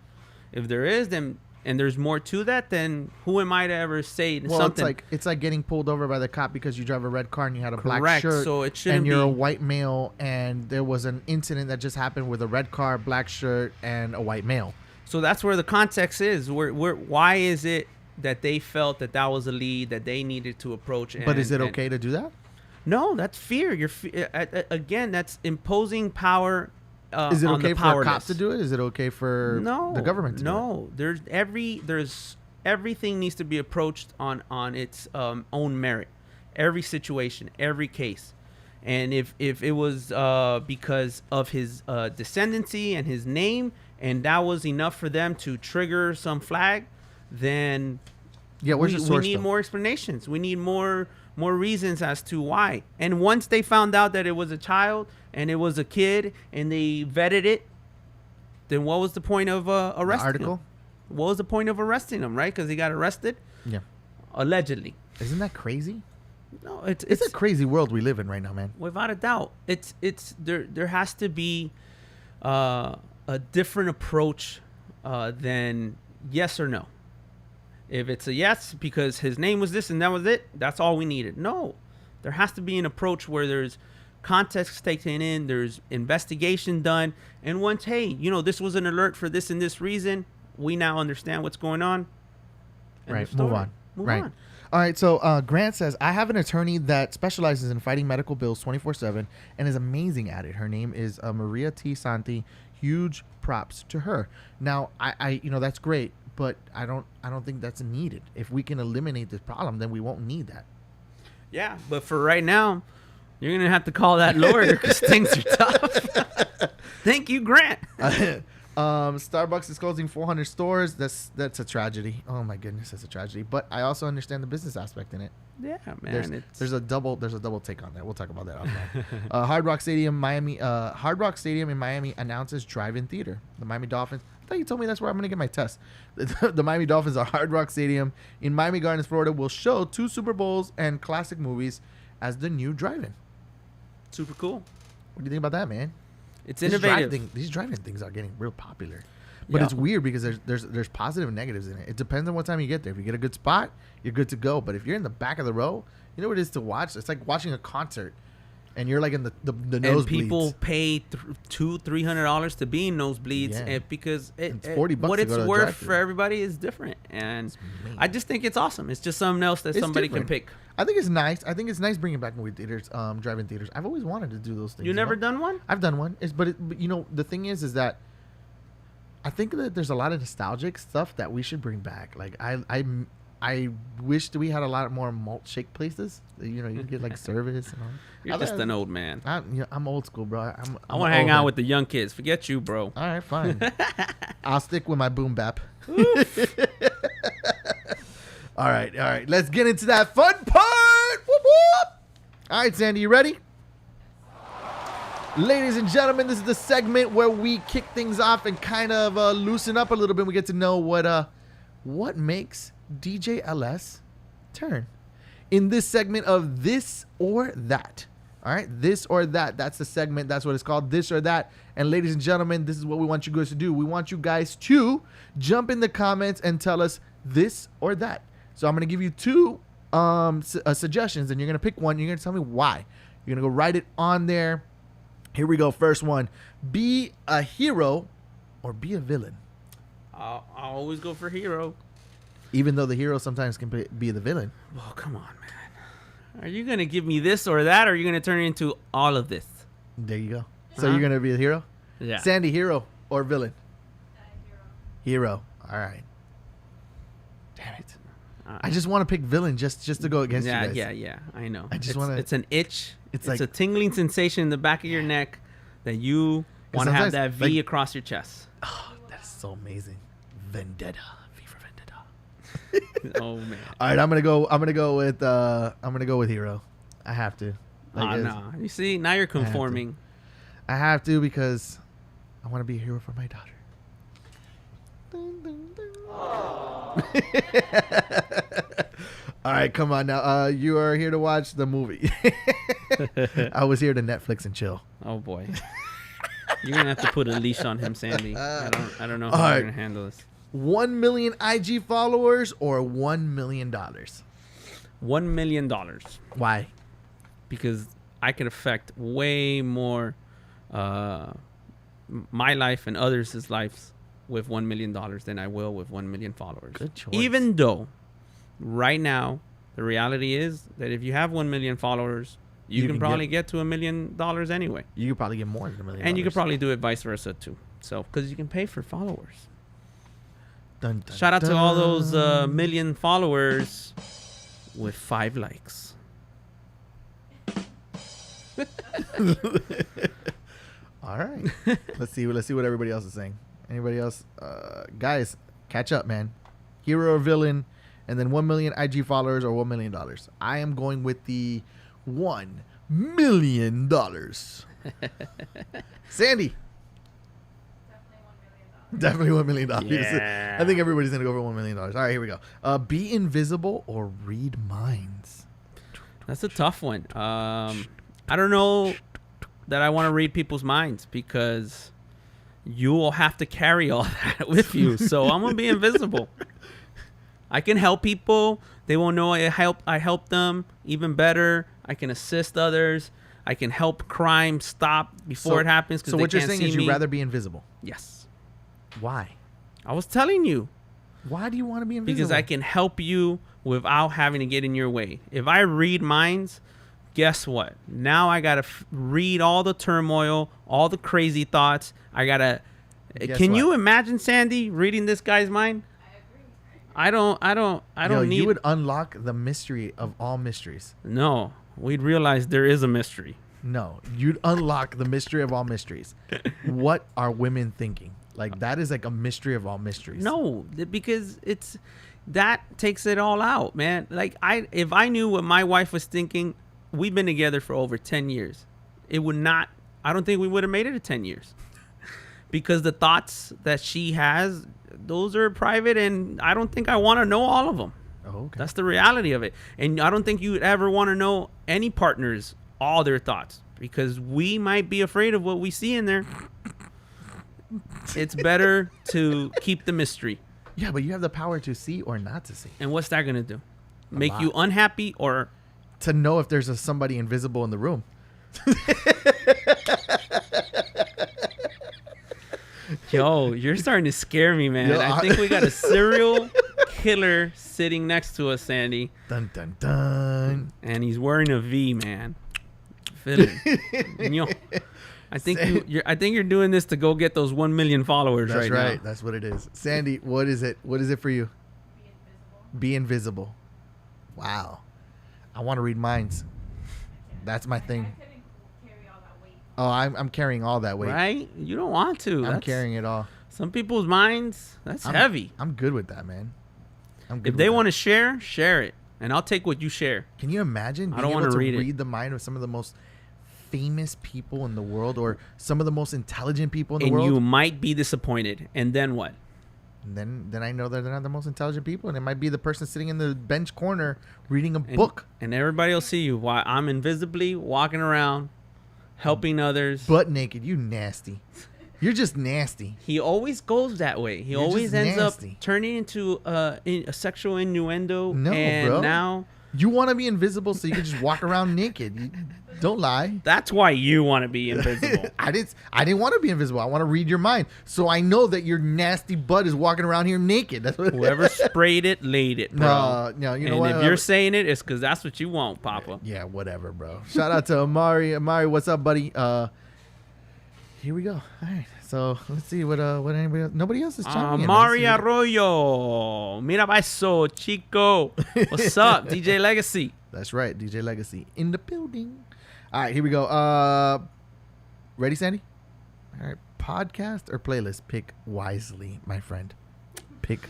If there is, then and there's more to that, then who am I to ever say something? It's like getting pulled over by the cop because you drive a red car and you had a black Correct, shirt. so it shouldn't and you're a be- white male, and there was an incident that just happened with a red car, black shirt, and a white male. So that's where the context is. Why is it that they felt that was a lead that they needed to approach? But is it okay to do that? No, that's fear. Again, that's imposing power. Is it on the okay for a cop powerless. to do it? Is it okay for the government to do it? No, there's everything needs to be approached on its own merit. Every situation, every case. And if it was because of his descendancy and his name, and that was enough for them to trigger some flag, then Where's the we source? need though? more explanations. We need more reasons as to why. And once they found out that it was a child and it was a kid and they vetted it, then what was the point of arresting article? him? What was the point of arresting him, right? Because he got arrested? Yeah. Allegedly. Isn't that crazy? No, It's a crazy world we live in right now, man. without a doubt. It's there has to be a different approach than yes or no. If it's a yes because his name was this and that was it, that's all we needed. No, there has to be an approach where there's context taken in, there's investigation done, and once, hey, this was an alert for this and this reason, we now understand what's going on. End Right. of story. Move on. Move Right. on. All right. So Grant says, I have an attorney that specializes in fighting medical bills 24/7 and is amazing at it. Her name is Maria T. Santi. Huge props to her. Now, I that's great, but I don't think that's needed. If we can eliminate this problem, then we won't need that. Yeah, but for right now, you're going to have to call that lawyer because things are tough. Thank you, Grant. Starbucks is closing 400 stores. That's a tragedy. Oh my goodness, that's a tragedy. But I also understand the business aspect in it. Yeah, man. There's a double take on that. We'll talk about that offline. Hard Rock Stadium in Miami announces drive-in theater. The Miami Dolphins. I thought you told me that's where I'm gonna get my test. The Miami Dolphins at Hard Rock Stadium in Miami Gardens, Florida, will show 2 Super Bowls and classic movies as the new drive-in. Super cool. What do you think about that, man? It's innovative. These drive-in things are getting real popular. But Yeah. it's weird because there's positive and negatives in it. It depends on what time you get there. If you get a good spot, you're good to go. But if you're in the back of the row, you know what it is to watch? It's like watching a concert, and you're like in the And nosebleeds. people pay $200-$300 to be in nosebleeds, Yeah. and because It's $40 what to it's go to a worth drive-thru. for everybody is different. And amazing. I just think it's awesome. It's just something else that It's somebody different. can pick. I think it's nice. I think it's nice bringing back movie theaters, drive-in theaters. I've always wanted to do those things. You never know? done one? I've done one. But you know, the thing is that I think that there's a lot of nostalgic stuff that we should bring back. Like I wish that we had a lot more malt shake places. You know, you can get like service and all. You're just an old man. I'm old school, bro. I want to hang out with the young kids. Forget you, bro. All right, fine. I'll stick with my boom bap. All right. Let's get into that fun part. Whoop, whoop. All right, Sandy, you ready? Ladies and gentlemen, this is the segment where we kick things off and kind of loosen up a little bit. We get to know what makes DJ LS turn. In this segment of This or That. All right, This or That. That's the segment. That's what it's called, This or That. And ladies and gentlemen, this is what we want you guys to do. We want you guys to jump in the comments and tell us this or that. So I'm going to give you two suggestions, and you're going to pick one. You're going to tell me why. You're going to go write it on there. Here we go. First one. Be a hero or be a villain. I'll always go for hero. Even though the hero sometimes can be the villain. Oh, come on, man. Are you going to give me this or that, or are you going to turn it into all of this? There you go. So you're going to be a hero? Yeah. Sandy, hero or villain? Hero. All right. Damn it. I just want to pick villain just to go against you guys. Yeah. I know. I just wanna- It's an itch. It's It's like- a tingling sensation in the back of your neck that you want to have sometimes, that V like- across your chest. Oh, that is so amazing. Vendetta. V for Vendetta. Oh man. All right, I'm gonna go with hero. I have to. Like, No. You see, now you're conforming. I have to because I want to be a hero for my daughter. All right, come on now. You are here to watch the movie. I was here to Netflix and chill. Oh boy. You're gonna have to put a leash on him, Sandy. I don't know how All you're right. gonna handle this. 1 million IG followers or $1 million? $1 million. Why? Because I can affect way more my life and others' lives with $1 million than I will with 1 million followers. Good choice. Even though right now the reality is that if you have 1 million followers, you can probably get to $1 million anyway. You could probably get more than $1 million. And you could probably do it vice versa too. So, because you can pay for followers. Dun, dun, Shout out to all dun. those million followers with 5 likes. All right. Let's see what everybody else is saying. Anybody else? Guys, catch up, man. Hero or villain, and then 1 million IG followers or $1 million. I am going with the $1 million. Sandy. Definitely $1 million. Yeah. I think everybody's gonna go for $1 million. All right, here we go. Be invisible or read minds. That's a tough one. I don't know that I want to read people's minds because you will have to carry all that with you. So I'm gonna be invisible. I can help people. They won't know I help them even better. I can assist others. I can help crime stop before it happens. So what you're saying is you'd rather be invisible? Yes. Why? I was telling you. Why do you want to be invisible? Because I can help you without having to get in your way. If I read minds, guess what? Now I got to read all the turmoil, all the crazy thoughts. I got to... Can you imagine, Sandy, reading this guy's mind? I don't need... You would unlock the mystery of all mysteries. No. We'd realize there is a mystery. No. You'd unlock the mystery of all mysteries. What are women thinking? Like, that is like a mystery of all mysteries. No, because that takes it all out, man. Like, if I knew what my wife was thinking, we've been together for over 10 years. It would not, I don't think we would have made it to 10 years. Because the thoughts that she has, those are private, and I don't think I want to know all of them. Oh, okay. That's the reality of it. And I don't think you would ever want to know any partners, all their thoughts. because we might be afraid of what we see in there. It's better to keep the mystery. Yeah, but you have the power to see or not to see. And what's that going to do? Make lot. you unhappy or... To know if there's somebody invisible in the room. Yo, you're starting to scare me, man. Yo, I think we got a serial killer sitting next to us, Sandy. Dun, dun, dun. And he's wearing a V, man. Feel it. Yo, I think you're doing this to go get those 1 million followers. That's right now. That's what it is. Sandy, what is it? What is it for you? Be invisible. Wow. I want to read minds. That's my thing. Oh, I'm carrying all that weight. Right? You don't want to. I'm carrying it all. Some people's minds, that's heavy. I'm good with that, man. If they want to share it. And I'll take what you share. Can you imagine being I don't want to read the mind of some of the most famous people in the world, or some of the most intelligent people in the world? And you might be disappointed. And then what? And then I know that they're not the most intelligent people, and it might be the person sitting in the bench corner reading a book. And everybody will see you while I'm invisibly walking around, helping others. Butt naked. You nasty. You're just nasty. He always goes that way. He always ends nasty. up turning into a sexual innuendo. No, and bro. Now you want to be invisible so you can just walk around naked. Don't lie. That's why you want to be invisible. I didn't want to be invisible. I want to read your mind, so I know that your nasty butt is walking around here naked. That's what. Whoever sprayed it, laid it, bro. No, you know and what? if you're saying it, it's because that's what you want, Papa. Yeah, whatever, bro. Shout out to Amari. Amari, what's up, buddy? Here we go. All right. So let's see what anybody else. Nobody else is chiming in. Amari Arroyo. Mira pa eso, chico. What's up, DJ Legacy? That's right, DJ Legacy in the building. All right, here we go. Ready, Sandy? All right, podcast or playlist? Pick wisely, my friend. Pick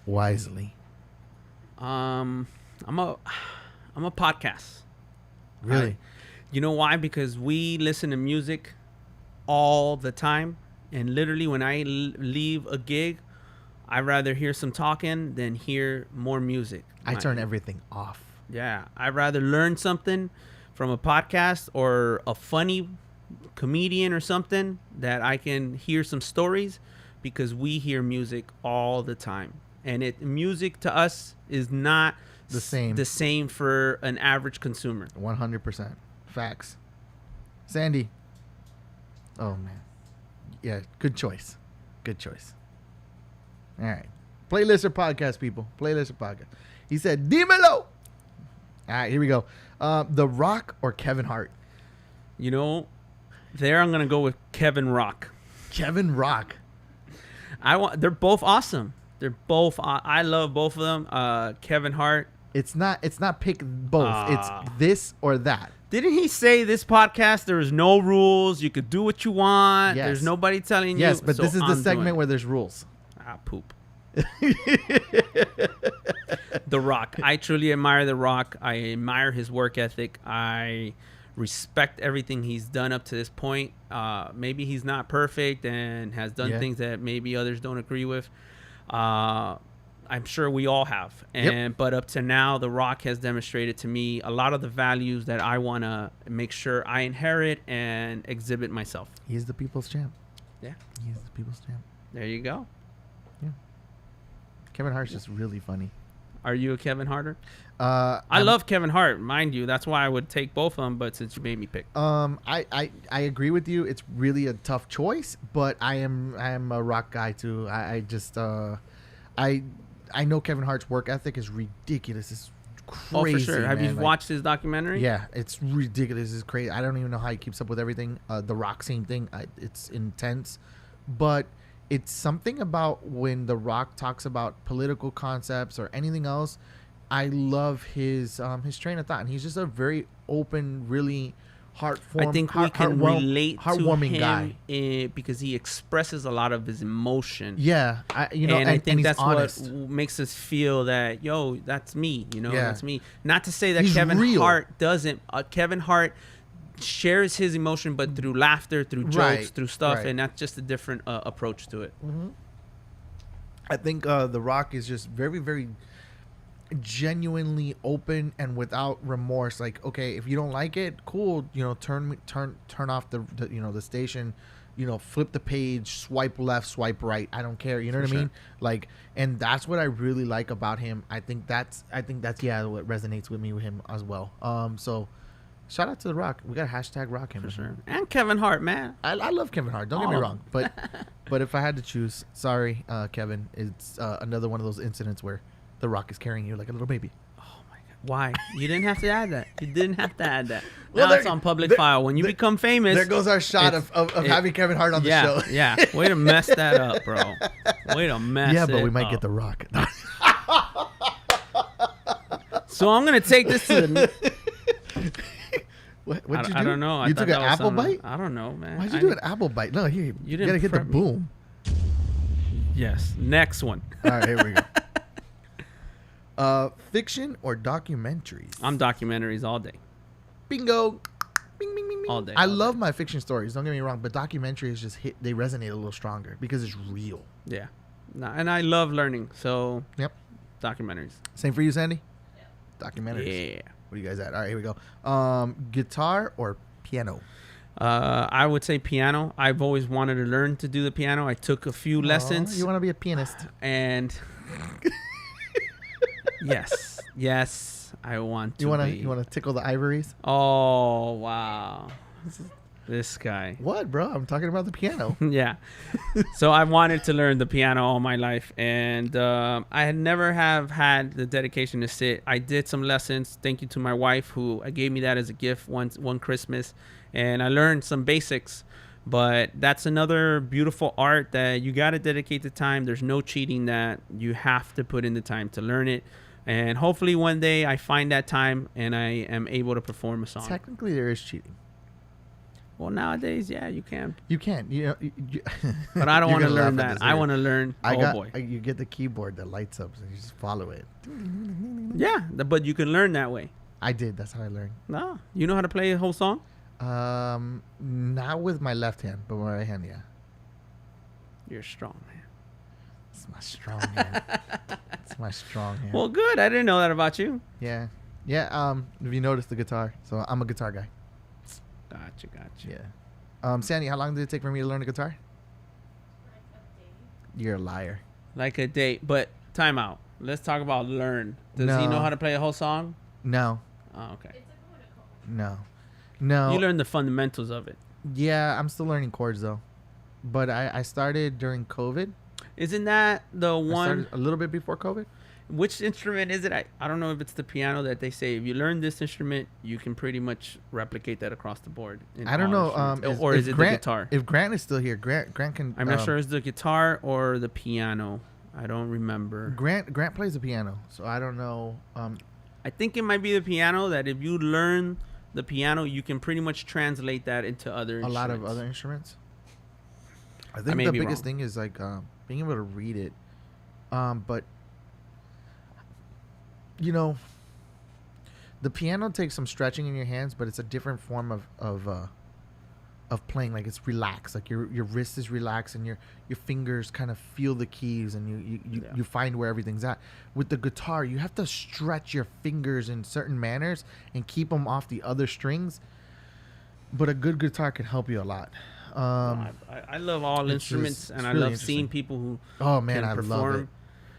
wisely. I'm a podcast. Really? You know why? Because we listen to music all the time, and literally when I leave a gig, I'd rather hear some talking than hear more music. I turn everything off. Yeah, I'd rather learn something from a podcast or a funny comedian or something that I can hear some stories, because we hear music all the time, and music to us is not the same for an average consumer. 100% facts. Sandy. Oh man, yeah, good choice. All right, playlist or podcast, people. Playlist or podcast. He said, "Dímelo." All right, here we go. The Rock or Kevin Hart? You know, I'm gonna go with Kevin Rock. Kevin Rock. They're both awesome. I love both of them. Kevin Hart. It's not pick both. It's this or that. Didn't he say this podcast, there's no rules, you could do what you want, Yes. There's nobody telling you? Yes, but this is the segment where there's rules. Poop. The Rock. I truly admire The Rock. I admire his work ethic. I respect everything he's done up to this point. Maybe he's not perfect and has done things that maybe others don't agree with. I'm sure we all have. But up to now, The Rock has demonstrated to me a lot of the values that I want to make sure I inherit and exhibit myself. He's the people's champ. Yeah. He's the people's champ. There you go. Yeah. Kevin Hart's just really funny. Are you a Kevin Harter? I love Kevin Hart, mind you. That's why I would take both of them, but since you made me pick. I agree with you. It's really a tough choice, but I am a Rock guy too. I know Kevin Hart's work ethic is ridiculous. It's crazy. Oh, for sure. Have man. you watched his documentary? Yeah, it's ridiculous. It's crazy. I don't even know how he keeps up with everything. The Rock, same thing. It's intense, but it's something about when The Rock talks about political concepts or anything else. I love his train of thought, and he's just a very open, really I think we can relate to him guy because he expresses a lot of his emotion. Yeah, and I think that's honest. what makes us feel that that's me. That's me. Not to say that he's Kevin real. Hart doesn't. Kevin Hart shares his emotion, but through laughter, through jokes, through stuff, and that's just a different approach to it. Mm-hmm. I think The Rock is just very, very. genuinely open and without remorse. Like, okay, if you don't like it, cool. Turn off the station. Flip the page, swipe left, swipe right. I don't care. You know what I mean? Like, and that's what I really like about him. I think that's what resonates with me with him as well. So shout out to The Rock. We got hashtag rock him. For sure. And Kevin Hart, man. I love Kevin Hart. Don't get me wrong. But if I had to choose, sorry, Kevin, it's another one of those incidents where The Rock is carrying you like a little baby. Oh my God. Why? You didn't have to add that. You didn't have to add that. Well, now it's on public file. When you become famous. There goes our shot of having Kevin Hart on the show. Yeah. Way to mess that up, bro. Way to mess it up. Yeah, but we might get The Rock. So I'm going to take this to the... What'd you do? I don't know. You took an apple bite? I don't know, man. Why'd you do an apple bite? No, here. You didn't gotta hit the prep me. boom. Yes. Next one. All right, here we go. Fiction or documentaries? I'm documentaries all day. Bingo. Bing, bing, bing, bing. All day. I love my fiction stories. Don't get me wrong, but documentaries they resonate a little stronger because it's real. Yeah. No, and I love learning. So, Yep. documentaries. Same for you, Sandy? Yeah. Documentaries. Yeah. What are you guys at? All right, here we go. Guitar or piano? I would say piano. I've always wanted to learn to do the piano. I took a few lessons. You want to be a pianist? And yes, I want to. You want to tickle the ivories? Oh wow, this guy. What, bro? I'm talking about the piano. Yeah. So I wanted to learn the piano all my life, and I had never have had the dedication to sit. I did some lessons. Thank you to my wife who gave me that as a gift one Christmas, and I learned some basics. But that's another beautiful art that you got to dedicate the time. There's no cheating that. You have to put in the time to learn it. And hopefully one day I find that time and I am able to perform a song. Technically, there is cheating. Well, nowadays, yeah, you can. You can. But I don't want to learn that. I want want to learn. You get the keyboard that lights up, and you just follow it. Yeah, but you can learn that way. I did. That's how I learned. No, you know how to play a whole song? Not with my left hand, but with my right hand, yeah. You're strong, man. It's my strong hand. It's my strong hand. Well, good. I didn't know that about you. Yeah. If you noticed the guitar, so I'm a guitar guy. Gotcha. Yeah. Sandy, how long did it take for me to learn the guitar? Like a day. You're a liar. Like a date, but time out. Let's talk about learn. Does he know how to play a whole song? No. Oh, okay. It's a protocol. No. You learned the fundamentals of it. Yeah, I'm still learning chords though. But I started during COVID. Isn't that the I one? started a little bit before COVID. Which instrument is it? I don't know if it's the piano that they say if you learn this instrument, you can pretty much replicate that across the board. I don't know. Is it Grant, the guitar? If Grant is still here, Grant can. I'm not sure it's the guitar or the piano. I don't remember. Grant plays the piano, so I don't know. I think it might be the piano that if you learn the piano, you can pretty much translate that into other instruments. A lot of other instruments. I think the biggest thing is like being able to read it. But the piano takes some stretching in your hands, but it's a different form of playing. Like it's relaxed, like your wrist is relaxed and your fingers kind of feel the keys and you find where everything's at. With the guitar, you have to stretch your fingers in certain manners and keep them off the other strings, but a good guitar can help you a lot. I love all instruments, and I really love seeing people who can I perform. Love it.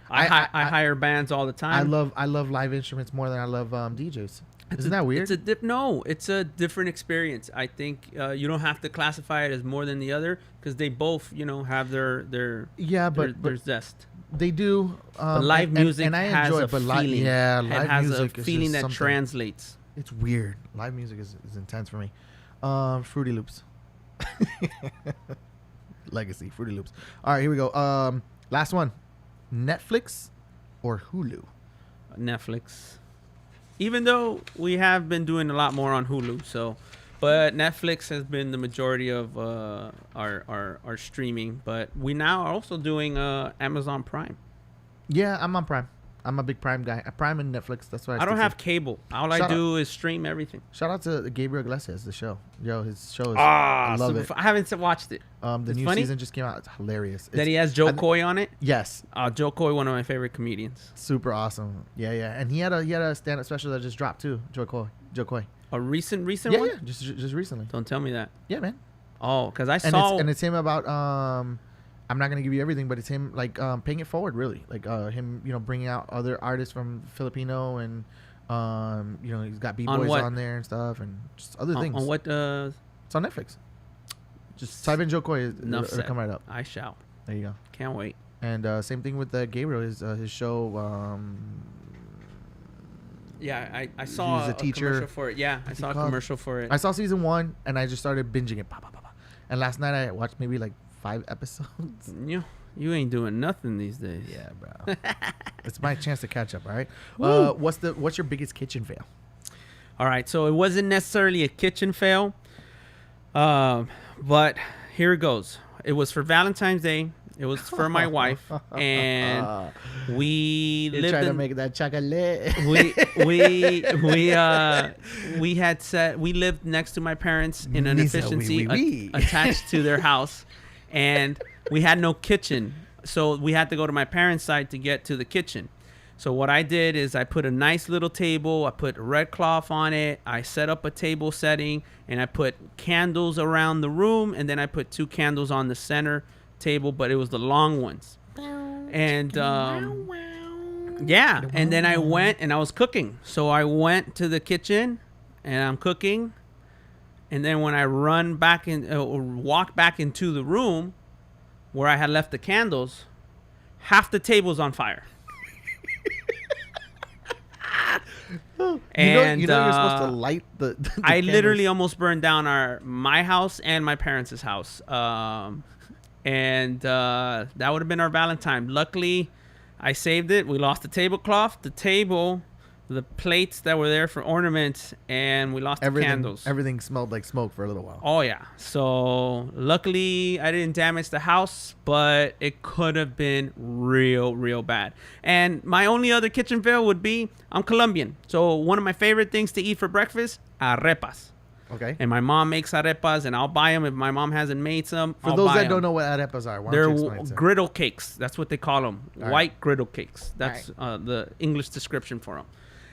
I hire bands all the time. I love live instruments more than I love DJs. Isn't that weird? It's a different experience. I think you don't have to classify it as more than the other because they both, have their zest. They do. But live music and I has enjoy a it, but feeling. live has music a feeling that something. translates. It's weird. Live music is intense for me. Fruity Loops. Legacy Fruity Loops. All right, here we go. Last one. Netflix or Hulu? Netflix. Even though we have been doing a lot more on Hulu, but Netflix has been the majority of our streaming. But we now are also doing Amazon Prime. Yeah, I'm on Prime. I'm a big Prime guy. Prime and Netflix. That's why I don't stick have to. cable. All I Shout do is stream everything. Shout out to Gabriel Iglesias, the show. Yo, his show is. Ah, I love it. I haven't watched it. The It's new funny? season just came out. It's hilarious. That he has Joe Coy on it. Yes, Joe Coy, one of my favorite comedians. super awesome. Yeah, yeah, and he had a stand-up special that just dropped too. Joe Coy. A recent Yeah, one. yeah, just recently. Don't tell me that. Yeah, man. Oh, because I And saw. it's him about I'm not gonna give you everything, but it's him like paying it forward, really, like him, bringing out other artists from Filipino and he's got B-boys what? on there and stuff and just other things. On what? It's on Netflix. Just type in Joe Coy, Enough it'll said. come right up. I shall. There you go. Can't wait. And same thing with Gabriel, his show. Yeah, I saw He's a teacher. commercial for it. Yeah, I What's it saw a called? commercial for it. I saw season 1 and I just started binging it. And last night I watched maybe like 5 episodes. You ain't doing nothing these days. Yeah, bro. It's my chance to catch up. All right. Woo. What's your biggest kitchen fail? All right, so it wasn't necessarily a kitchen fail, but here it goes. It was for Valentine's Day. It was for my wife, and we You're lived trying to in. make that chocolate. We lived next to my parents in an Misa, efficiency oui. attached to their house, and we had no kitchen, so we had to go to my parents' side to get to the kitchen. So what I did is I put a nice little table. I put red cloth on it. I set up a table setting, and I put candles around the room, and then I put 2 candles on the center table, but it was the long ones. And yeah, and then I went and I was cooking. So I went to the kitchen, and I'm cooking, and then when I run back in, walk back into the room where I had left the candles, half the table's on fire. And you're supposed to light the I candles. literally almost burned down my house and my parents' house. And that would have been our Valentine. Luckily, I saved it. We lost the tablecloth, the table, the plates that were there for ornaments, and we lost the candles. Everything smelled like smoke for a little while. Oh, yeah. So luckily, I didn't damage the house, but it could have been real, real bad. And my only other kitchen fail would be I'm Colombian. So one of my favorite things to eat for breakfast, arepas. Okay. And my mom makes arepas, and I'll buy them if my mom hasn't made some. For those that don't know what arepas are, why they're don't you explain, sir? griddle cakes. That's what they call them. All right. White griddle cakes. That's the English description for them.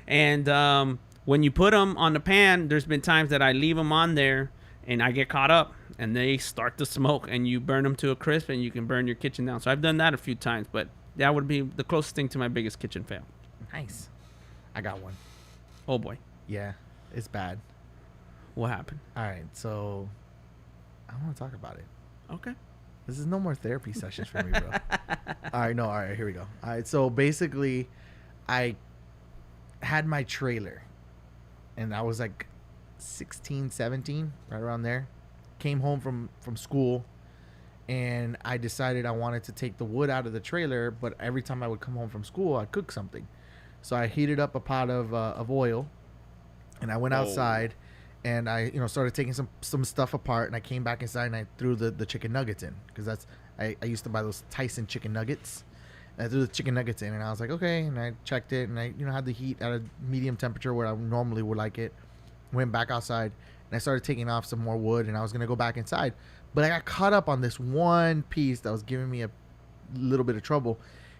And when you put them on the pan, there's been times that I leave them on there, and I get caught up, and they start to smoke, and you burn them to a crisp, and you can burn your kitchen down. So I've done that a few times, but that would be the closest thing to my biggest kitchen fail. Nice. I got one. Oh, boy. Yeah, it's bad. What happened? All right, so I want to talk about it. Okay. This is no more therapy sessions for me, bro. All right, here we go. All right, so basically, I had my trailer, and I was like 16, 17, right around there. Came home from school, and I decided I wanted to take the wood out of the trailer, but every time I would come home from school, I'd cook something. So I heated up a pot of oil, and I went outside. And I, started taking some stuff apart, and I came back inside and I threw the chicken nuggets in, because I used to buy those Tyson chicken nuggets. And I threw the chicken nuggets in, and I was like, okay. And I checked it, and I had the heat at a medium temperature where I normally would like it. Went back outside, and I started taking off some more wood, and I was gonna go back inside, but I got caught up on this one piece that was giving me a little bit of trouble,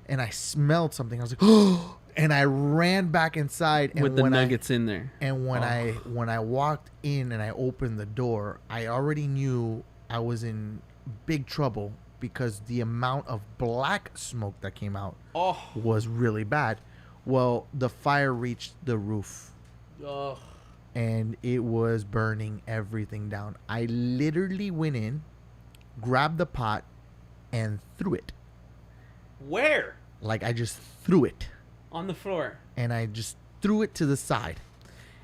and I smelled something. I was like, oh. And I ran back inside, and With the nuggets in there. And when I walked in and I opened the door, I already knew I was in big trouble, because the amount of black smoke that came out was really bad. Well, the fire reached the roof, and it was burning everything down. I literally went in, grabbed the pot, and threw it. Where? Like, I just threw it. On the floor. And I just threw it to the side.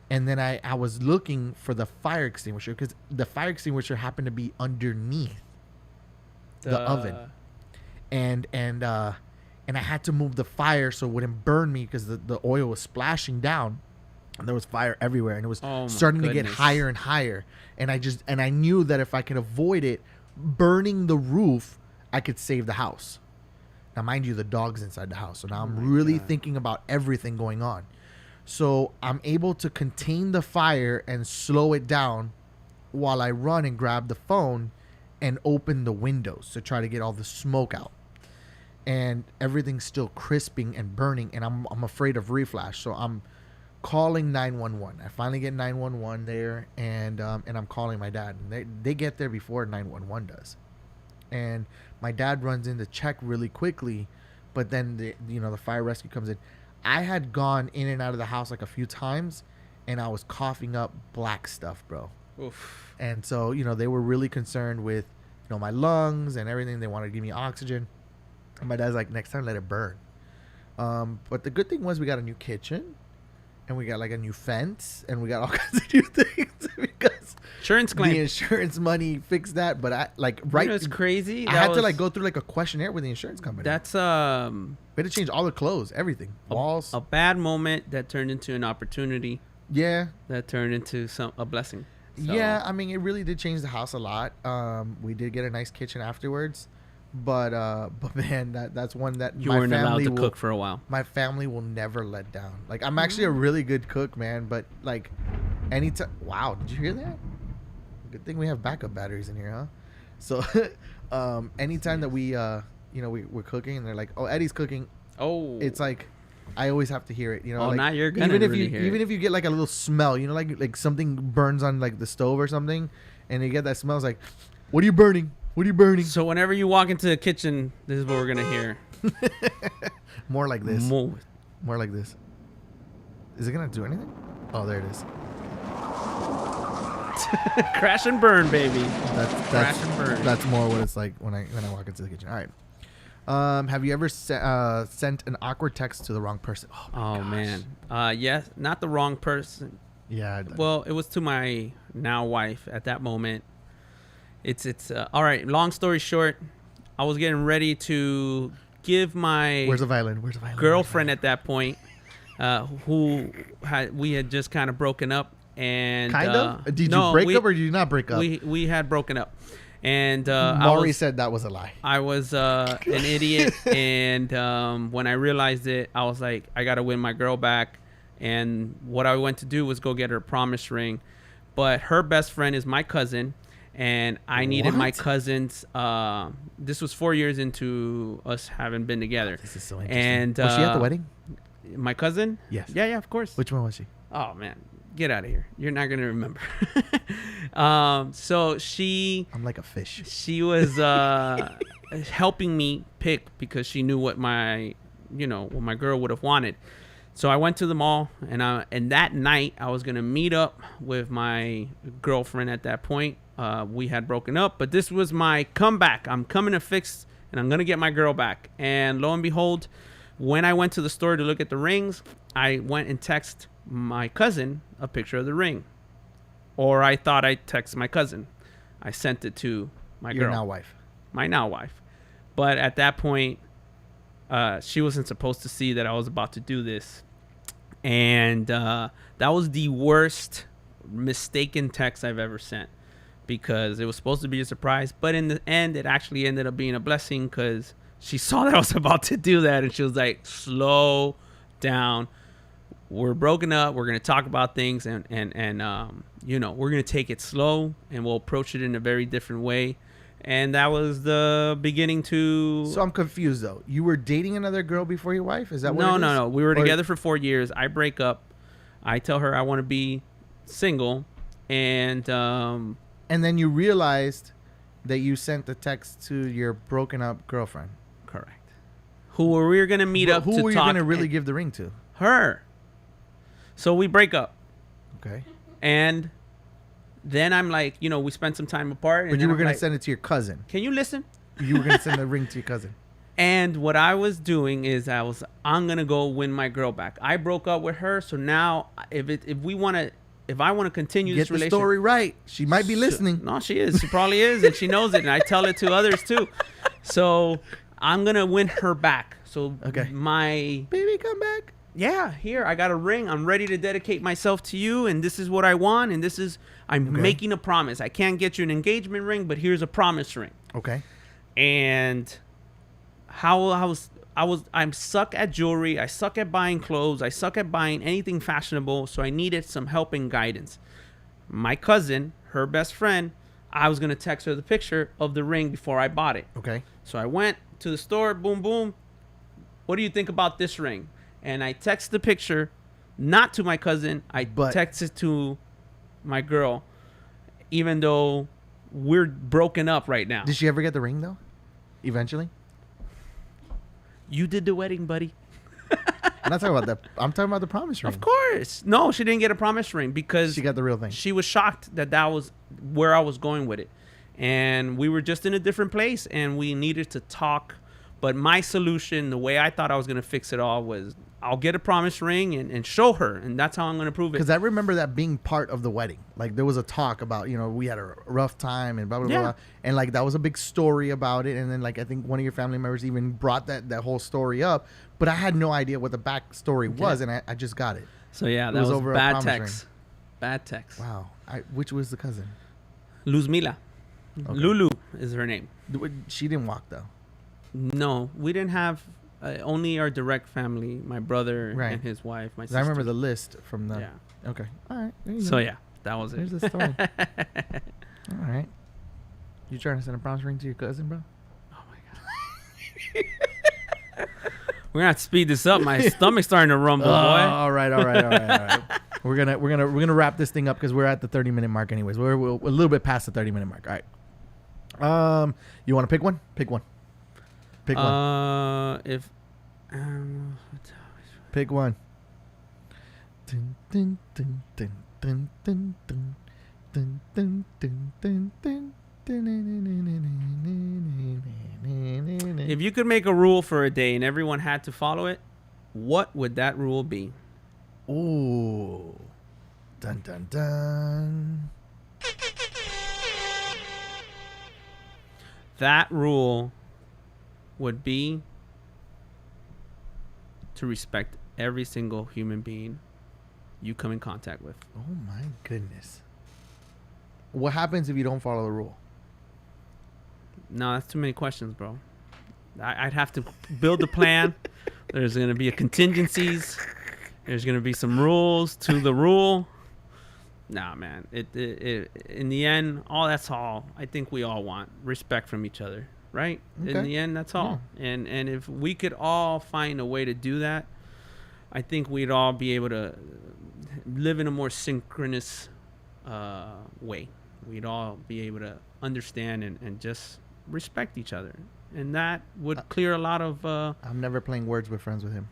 And then I was looking for the fire extinguisher, because the fire extinguisher happened to be underneath the oven. And I had to move the fire so it wouldn't burn me, because the oil was splashing down, and there was fire everywhere, and it was starting to get higher and higher. And I knew that if I could avoid it burning the roof, I could save the house. Now, mind you, the dog's inside the house. So now I'm really thinking about everything going on. So I'm able to contain the fire and slow it down while I run and grab the phone and open the windows to try to get all the smoke out. And everything's still crisping and burning, and I'm afraid of reflash. So I'm calling 911. I finally get 911 there, and I'm calling my dad. And they get there before 911 does. And my dad runs in to check really quickly, but then the fire rescue comes in. I had gone in and out of the house like a few times, and I was coughing up black stuff, bro. Oof. And so, they were really concerned with, my lungs and everything. They wanted to give me oxygen. And my dad's like, next time, let it burn. But the good thing was we got a new kitchen, and we got like a new fence, and we got all kinds of new things because Insurance claim. the insurance money fixed that. But It's crazy. I had to go through like a questionnaire with the insurance company. That's We had to change all the clothes, everything, walls. a bad moment that turned into an opportunity. Yeah. That turned into a blessing. So, Yeah, I mean, it really did change the house a lot. We did get a nice kitchen afterwards, but man, that's one that you my weren't allowed family to will, cook for a while. my family will never let down. Like, I'm actually a really good cook, man, but like anytime. Wow, did you hear that? Good thing we have backup batteries in here, huh? So anytime that we're cooking and they're like, "Oh, Eddie's cooking," Oh, it's like I always have to hear it. Oh, like, now you're gonna even if really you hear even it. if you get like a little smell, like something burns on like the stove or something, and you get that smell. It's like, what are you burning? What are you burning? So whenever you walk into the kitchen, this is what we're gonna hear. More like this. Move. More like this. Is it gonna do anything? Oh, there it is. Crash and burn, baby. That's and burn. That's more what it's like when I walk into the kitchen. All right. Have you ever sent an awkward text to the wrong person? Oh, Man. Yes, not the wrong person. Yeah. Well, it was to my now wife at that moment. It's all right. Long story short, I was getting ready to give my Where's the violin? Where's the violin? girlfriend at that point, we had just kind of broken up, and Kind of? Did you break up or did you not break up? We had broken up, and Maury said that was a lie. I was an idiot, and when I realized it, I was like, I gotta win my girl back. And what I went to do was go get her a promise ring, but her best friend is my cousin, and I needed my What? cousin's. This was 4 years into us having been together. This is so interesting. And was she at the wedding? My cousin? Yes. Yeah, of course. Which one was she? Oh man, get out of here! You're not gonna remember. So I'm like a fish. she was helping me pick because she knew what my girl would have wanted. So I went to the mall, and that night I was gonna meet up with my girlfriend. At that point, we had broken up, but this was my comeback. I'm coming to fix, and I'm gonna get my girl back. And lo and behold, when I went to the store to look at the rings, I went and texted my cousin a picture of the ring, or I thought I texted my cousin. I sent it to my Your girl, now wife. my now wife. But at that point, she wasn't supposed to see that I was about to do this. And that was the worst mistaken text I've ever sent, because it was supposed to be a surprise. But in the end, it actually ended up being a blessing, because she saw that I was about to do that. And she was like, slow down. We're broken up. We're going to talk about things. And we're going to take it slow, and we'll approach it in a very different way. And that was the beginning to... So I'm confused, though. You were dating another girl before your wife? Is that what it is? No. We were together for 4 years. I break up. I tell her I want to be single. And then you realized that you sent the text to your broken up girlfriend. correct. Who we were going to meet up to talk. Who were you going to really give the ring to? Her. So we break up. Okay. And then I'm like, we spent some time apart. And But you then were I'm going to like, send it to your cousin. Can you listen? You were going to send the ring to your cousin. And what I was doing is I'm going to go win my girl back. I broke up with her. So now if I want to continue Get this the relationship. story right. She might be listening. No, she is. She probably is. And she knows it. And I tell it to others too. So I'm going to win her back. So Okay. my... Baby, come back. Yeah, here, I got a ring. I'm ready to dedicate myself to you, and this is what I want, and I'm making a promise. I can't get you an engagement ring, but here's a promise ring. Okay. And I'm suck at jewelry. I suck at buying clothes. I suck at buying anything fashionable. So I needed some help and guidance. My cousin, her best friend, I was going to text her the picture of the ring before I bought it. Okay. So I went to the store, boom, boom. What do you think about this ring? And I text the picture, not to my cousin. I text it to my girl, even though we're broken up right now. Did she ever get the ring, though? Eventually? You did the wedding, buddy. I'm not talking about that. I'm talking about the promise ring. Of course. No, she didn't get a promise ring because She got the real thing. she was shocked that was where I was going with it. And we were just in a different place and we needed to talk. But my solution, the way I thought I was going to fix it all was I'll get a promise ring and show her. And that's how I'm going to prove it. Because I remember that being part of the wedding. Like, there was a talk about, we had a rough time and blah, blah, Yeah. blah. And, like, that was a big story about it. And then, like, I think one of your family members even brought that whole story up. But I had no idea what the backstory was, and I just got it. So, yeah, It that was was over a bad promise text. Bad text. Wow. Which was the cousin? Luzmila. Okay. Lulu is her name. She didn't walk, though. No, we didn't have only our direct family, my brother Right. and his wife, my 'Cause sister. I remember the list from the... Yeah. Okay. All right. There you So, go. yeah, that was it. There's the story. All right. You trying to send a promise ring to your cousin, bro? Oh, my God. We're going to have to speed this up. My stomach's starting to rumble, boy. All right. We're gonna wrap this thing up because we're at the 30-minute mark anyways. We're a little bit past the 30-minute mark. All right. You want to pick one? Pick one. Pick one. Pick one. Dun, dun, dun, dun, dun, dun, dun, dun, dun, dun, dun, dun. If you could make a rule for a day and everyone had to follow it, what would that rule be? Ooh. Dun dun dun. That rule would be to respect every single human being you come in contact with. Oh my goodness. What happens if you don't follow the rule? No, that's too many questions, bro. I'd have to build a plan. There's going to be a contingencies. There's going to be some rules to the rule. Nah, man. It in the end, that's all I think we all want. Respect from each other, right? Okay. In the end, that's all. Yeah. And if we could all find a way to do that, I think we'd all be able to live in a more synchronous way. We'd all be able to understand and just respect each other. And that would clear a lot of... I'm never playing words with friends with him.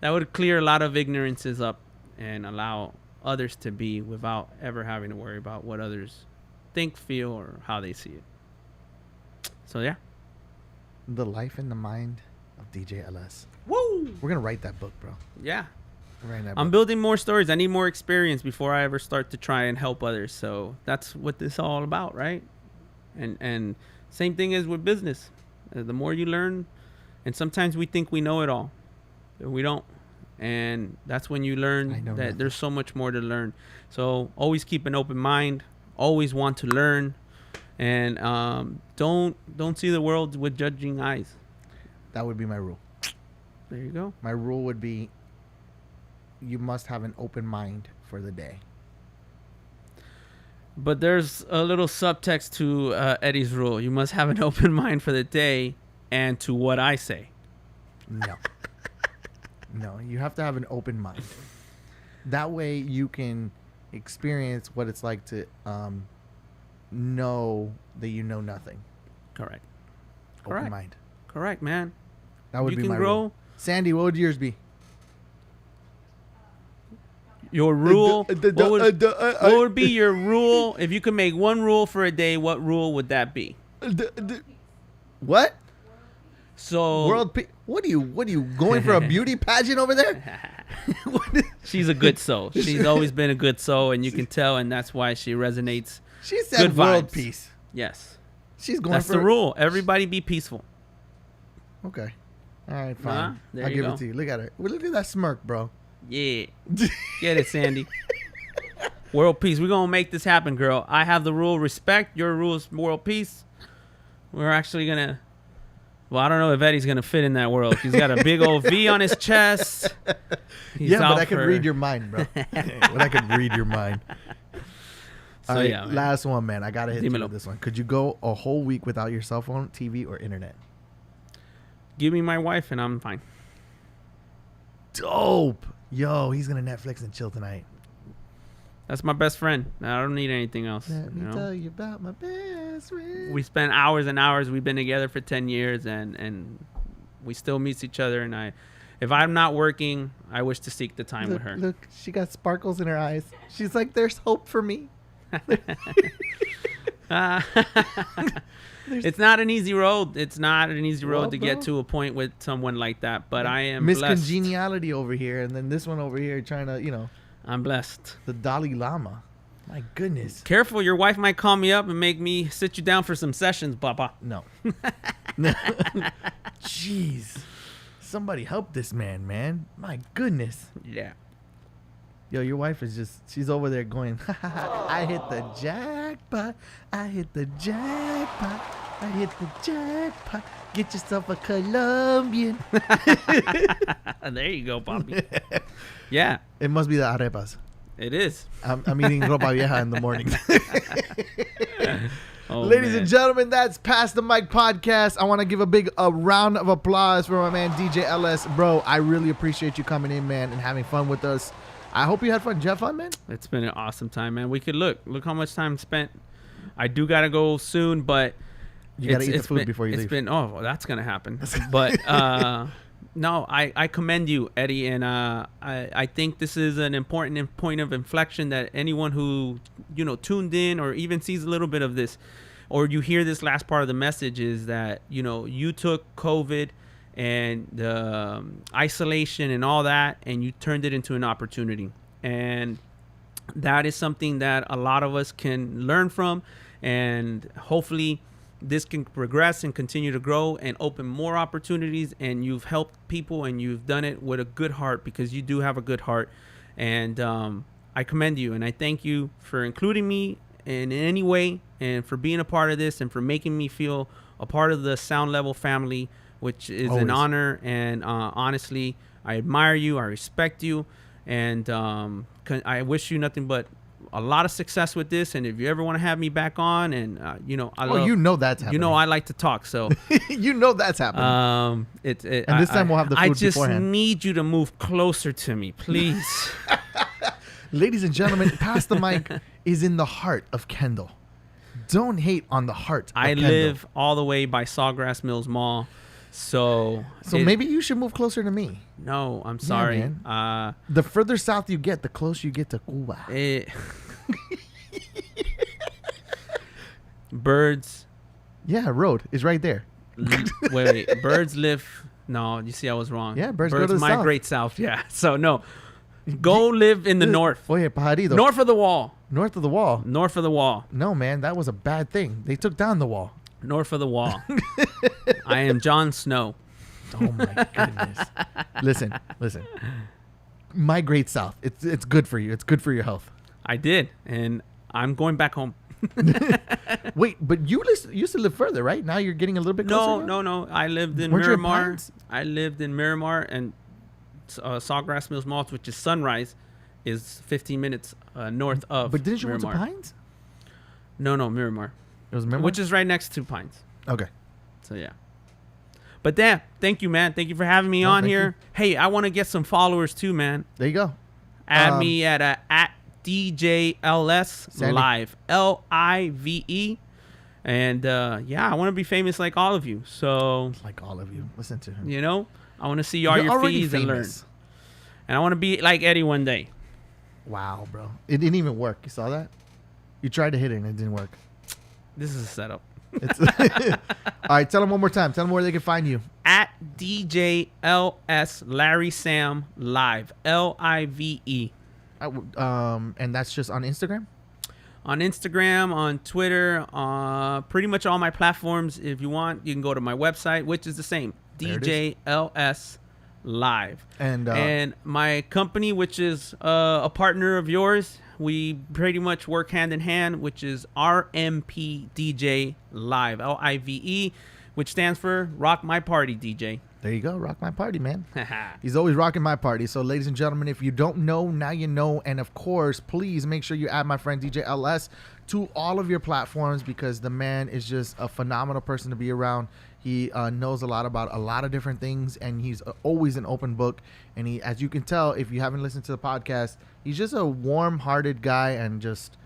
That would clear a lot of ignorances up and allow others to be without ever having to worry about what others think, feel, or how they see it. So, yeah. The Life and the Mind of DJ LS. Woo! We're going to write that book, bro. Yeah. We're writing that I'm book. building more stories. I need more experience before I ever start to try and help others. So that's what this is all about, right? And same thing as with business. The more you learn, and sometimes we think we know it all, but we don't. And that's when you learn that nothing. there's so much more to learn. So always keep an open mind. Always want to learn, and don't see the world with judging eyes. That would be my rule. There you go. My rule would be you must have an open mind for the day. But there's a little subtext to Eddie's rule. You must have an open mind for the day and to what I say. No. No, you have to have an open mind. That way you can experience what it's like to know that you know nothing. Correct. Open Correct. mind. Correct, man. That would You be can my grow. rule. Sandy, what would yours be? Your rule. What would be your rule? If you could make one rule for a day, what rule would that be? What? So World peace? What are you going for a beauty pageant over there? she's a good soul. She's always been a good soul, and you can tell, and that's why she resonates. She said Good world vibes. peace. Yes. She's going That's for the rule. Everybody be peaceful. Okay. All right, fine. There I'll you give go. it to you. Look at her. Well, look at that smirk, bro. Yeah. Get it, Sandy. World peace. We're going to make this happen, girl. I have the rule respect. Your rule is world peace. we're actually gonna. Well, I don't know if Eddie's gonna fit in that world. He's got a big old V on his chest. He's yeah, but out I can for- read your mind, bro. But I can read your mind. So, All right, yeah, man. last one, man. I gotta hit you Dímelo. with this one. Could you go a whole week without your cell phone, TV, or internet? Give me my wife and I'm fine. Dope. Yo, he's gonna Netflix and chill tonight. That's my best friend. I don't need anything else. Let me you know? tell you about my best friend. We spent hours and hours. We've been together for 10 years and we still meet each other. And if I'm not working, I wish to seek the time look, with her. Look, she got sparkles in her eyes. She's like, there's hope for me. It's not an easy road. It's not an easy road Well, to get bro. to a point with someone like that. But I am Miss blessed. Congeniality over here, and then this one over here trying to, I'm blessed. the Dalai Lama. My goodness. Careful, your wife might call me up and make me sit you down for some sessions, Papa. No. Jeez. Somebody help this man. My goodness. Yeah. Yo, your wife is she's over there going, I hit the jackpot. I hit the jackpot. I hit the jackpot. Get yourself a Colombian. There you go, Poppy. Yeah, It must be the arepas. it is. I'm eating ropa vieja in the morning. Oh, Ladies man. and gentlemen, that's Pass the Mic podcast. I want to give a big round of applause for my man DJ LS. Bro, I really appreciate you coming in, man, and having fun with us. I hope you had fun. Did you have fun, man? It's been an awesome time, man. We could look how much time spent. I do gotta go soon, but You got to eat the it's food been- before you it's leave. been well, that's gonna happen. But no, I commend you, Eddie, and I think this is an important point of inflection that anyone who tuned in or even sees a little bit of this, or you hear this last part of the message, is that you took COVID and the isolation and all that, and you turned it into an opportunity, and that is something that a lot of us can learn from, and hopefully this can progress and continue to grow and open more opportunities. And you've helped people, and you've done it with a good heart, because you do have a good heart. And I commend you, and I thank you for including me in any way, and for being a part of this, and for making me feel a part of the Sound Level family, which is Always. an honor. And honestly, I admire you, I respect you, and I wish you nothing but a lot of success with this. And if you ever want to have me back on, and I love, That's happening. I like to talk, so That's happening. and this time we'll have the I food just beforehand. need you to move closer to me, please. Ladies and gentlemen, Pass the Mic is in the heart of Kendall. Don't hate on the heart of I Kendall. live all the way by Sawgrass Mills Mall, so Maybe you should move closer to me. no, I'm sorry. man. The further south you get, the closer you get to Cuba. Birds. Yeah, road is right there. Wait, birds live. No, you see, I was wrong. Yeah, birds go to the migrate south. Yeah, so no, go live in the north, Oye, pajarito. north of the wall, North of the wall. north of the wall, No, man, that was a bad thing. They took down the wall. north of the wall. I am Jon Snow. Oh my goodness. Listen. Migrate south. It's good for you. It's good for your health. I did, and I'm going back home. Wait, but you used to live further, right? Now you're getting a little bit closer. No. I lived in Weren't you in Miramar. Pines? I lived in Miramar, and Sawgrass Mills Mall, which is Sunrise, is 15 minutes north of. But didn't you move Miramar. to Pines? No, Miramar, It was Miramar? which is right next to Pines. Okay. So yeah. But damn, thank you, man. Thank you for having me No, on thank here. you. Hey, I want to get some followers too, man. There you go. Add me at DJLS Sandy. Live, LIVE, and yeah, I want to be famous like all of you. So Like all of you. Listen to him. I want to see all You're your already feeds and learn. famous. And I want to be like Eddie one day. Wow, bro. It didn't even work. You saw that? You tried to hit it and it didn't work. This is a setup. It's all right, tell them one more time. Tell them where they can find you. At DJLS Larry Sam Live, LIVE. And that's just on Instagram? On Instagram, on Twitter, pretty much all my platforms. If you want, you can go to my website, which is the same, There it is. DJLS Live. And my company, which is a partner of yours, we pretty much work hand in hand, which is RMP DJ Live, LIVE, which stands for Rock My Party DJ. there you go, rock my party, man. He's always rocking my party. So, ladies and gentlemen, if you don't know, now you know. And of course, please make sure you add my friend DJ LS to all of your platforms, because the man is just a phenomenal person to be around. He knows a lot about a lot of different things, and he's always an open book. And he, as you can tell, if you haven't listened to the podcast, he's just a warm-hearted guy and just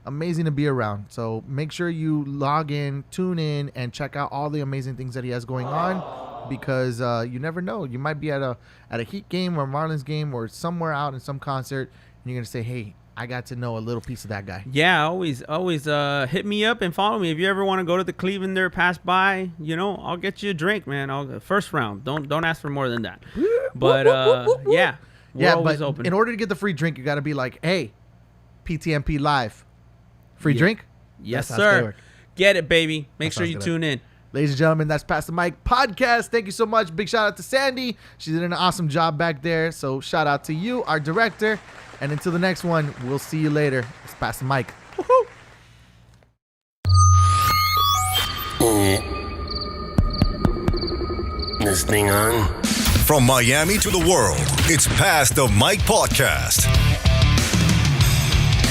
amazing to be around. So make sure you log in, tune in, and check out all the amazing things that he has going on, because you never know. You might be at a Heat game or Marlins game or somewhere out in some concert, and you're going to say, hey, I got to know a little piece of that guy. Yeah, always hit me up and follow me. If you ever want to go to the Cleveland there, pass by, I'll get you a drink, man. First round. Don't ask for more than that. But yeah, we're always open. In order to get the free drink, you got to be like, hey, PTMP Live. Free drink? Yes, That's how it's gonna sir. work. Get it, baby. Make That's sure how you it's tune in. Ladies and gentlemen, that's Pass the Mic Podcast. Thank you so much. Big shout out to Sandy. She did an awesome job back there. So shout out to you, our director. And until the next one, we'll see you later. It's Pass the Mic. Woohoo! This thing on? From Miami to the world, it's Past the Mic Podcast.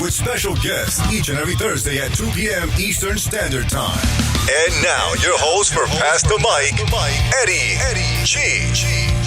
With special guests each and every Thursday at 2 p.m. Eastern Standard Time. And now, your host for Past the Mic, Eddie G.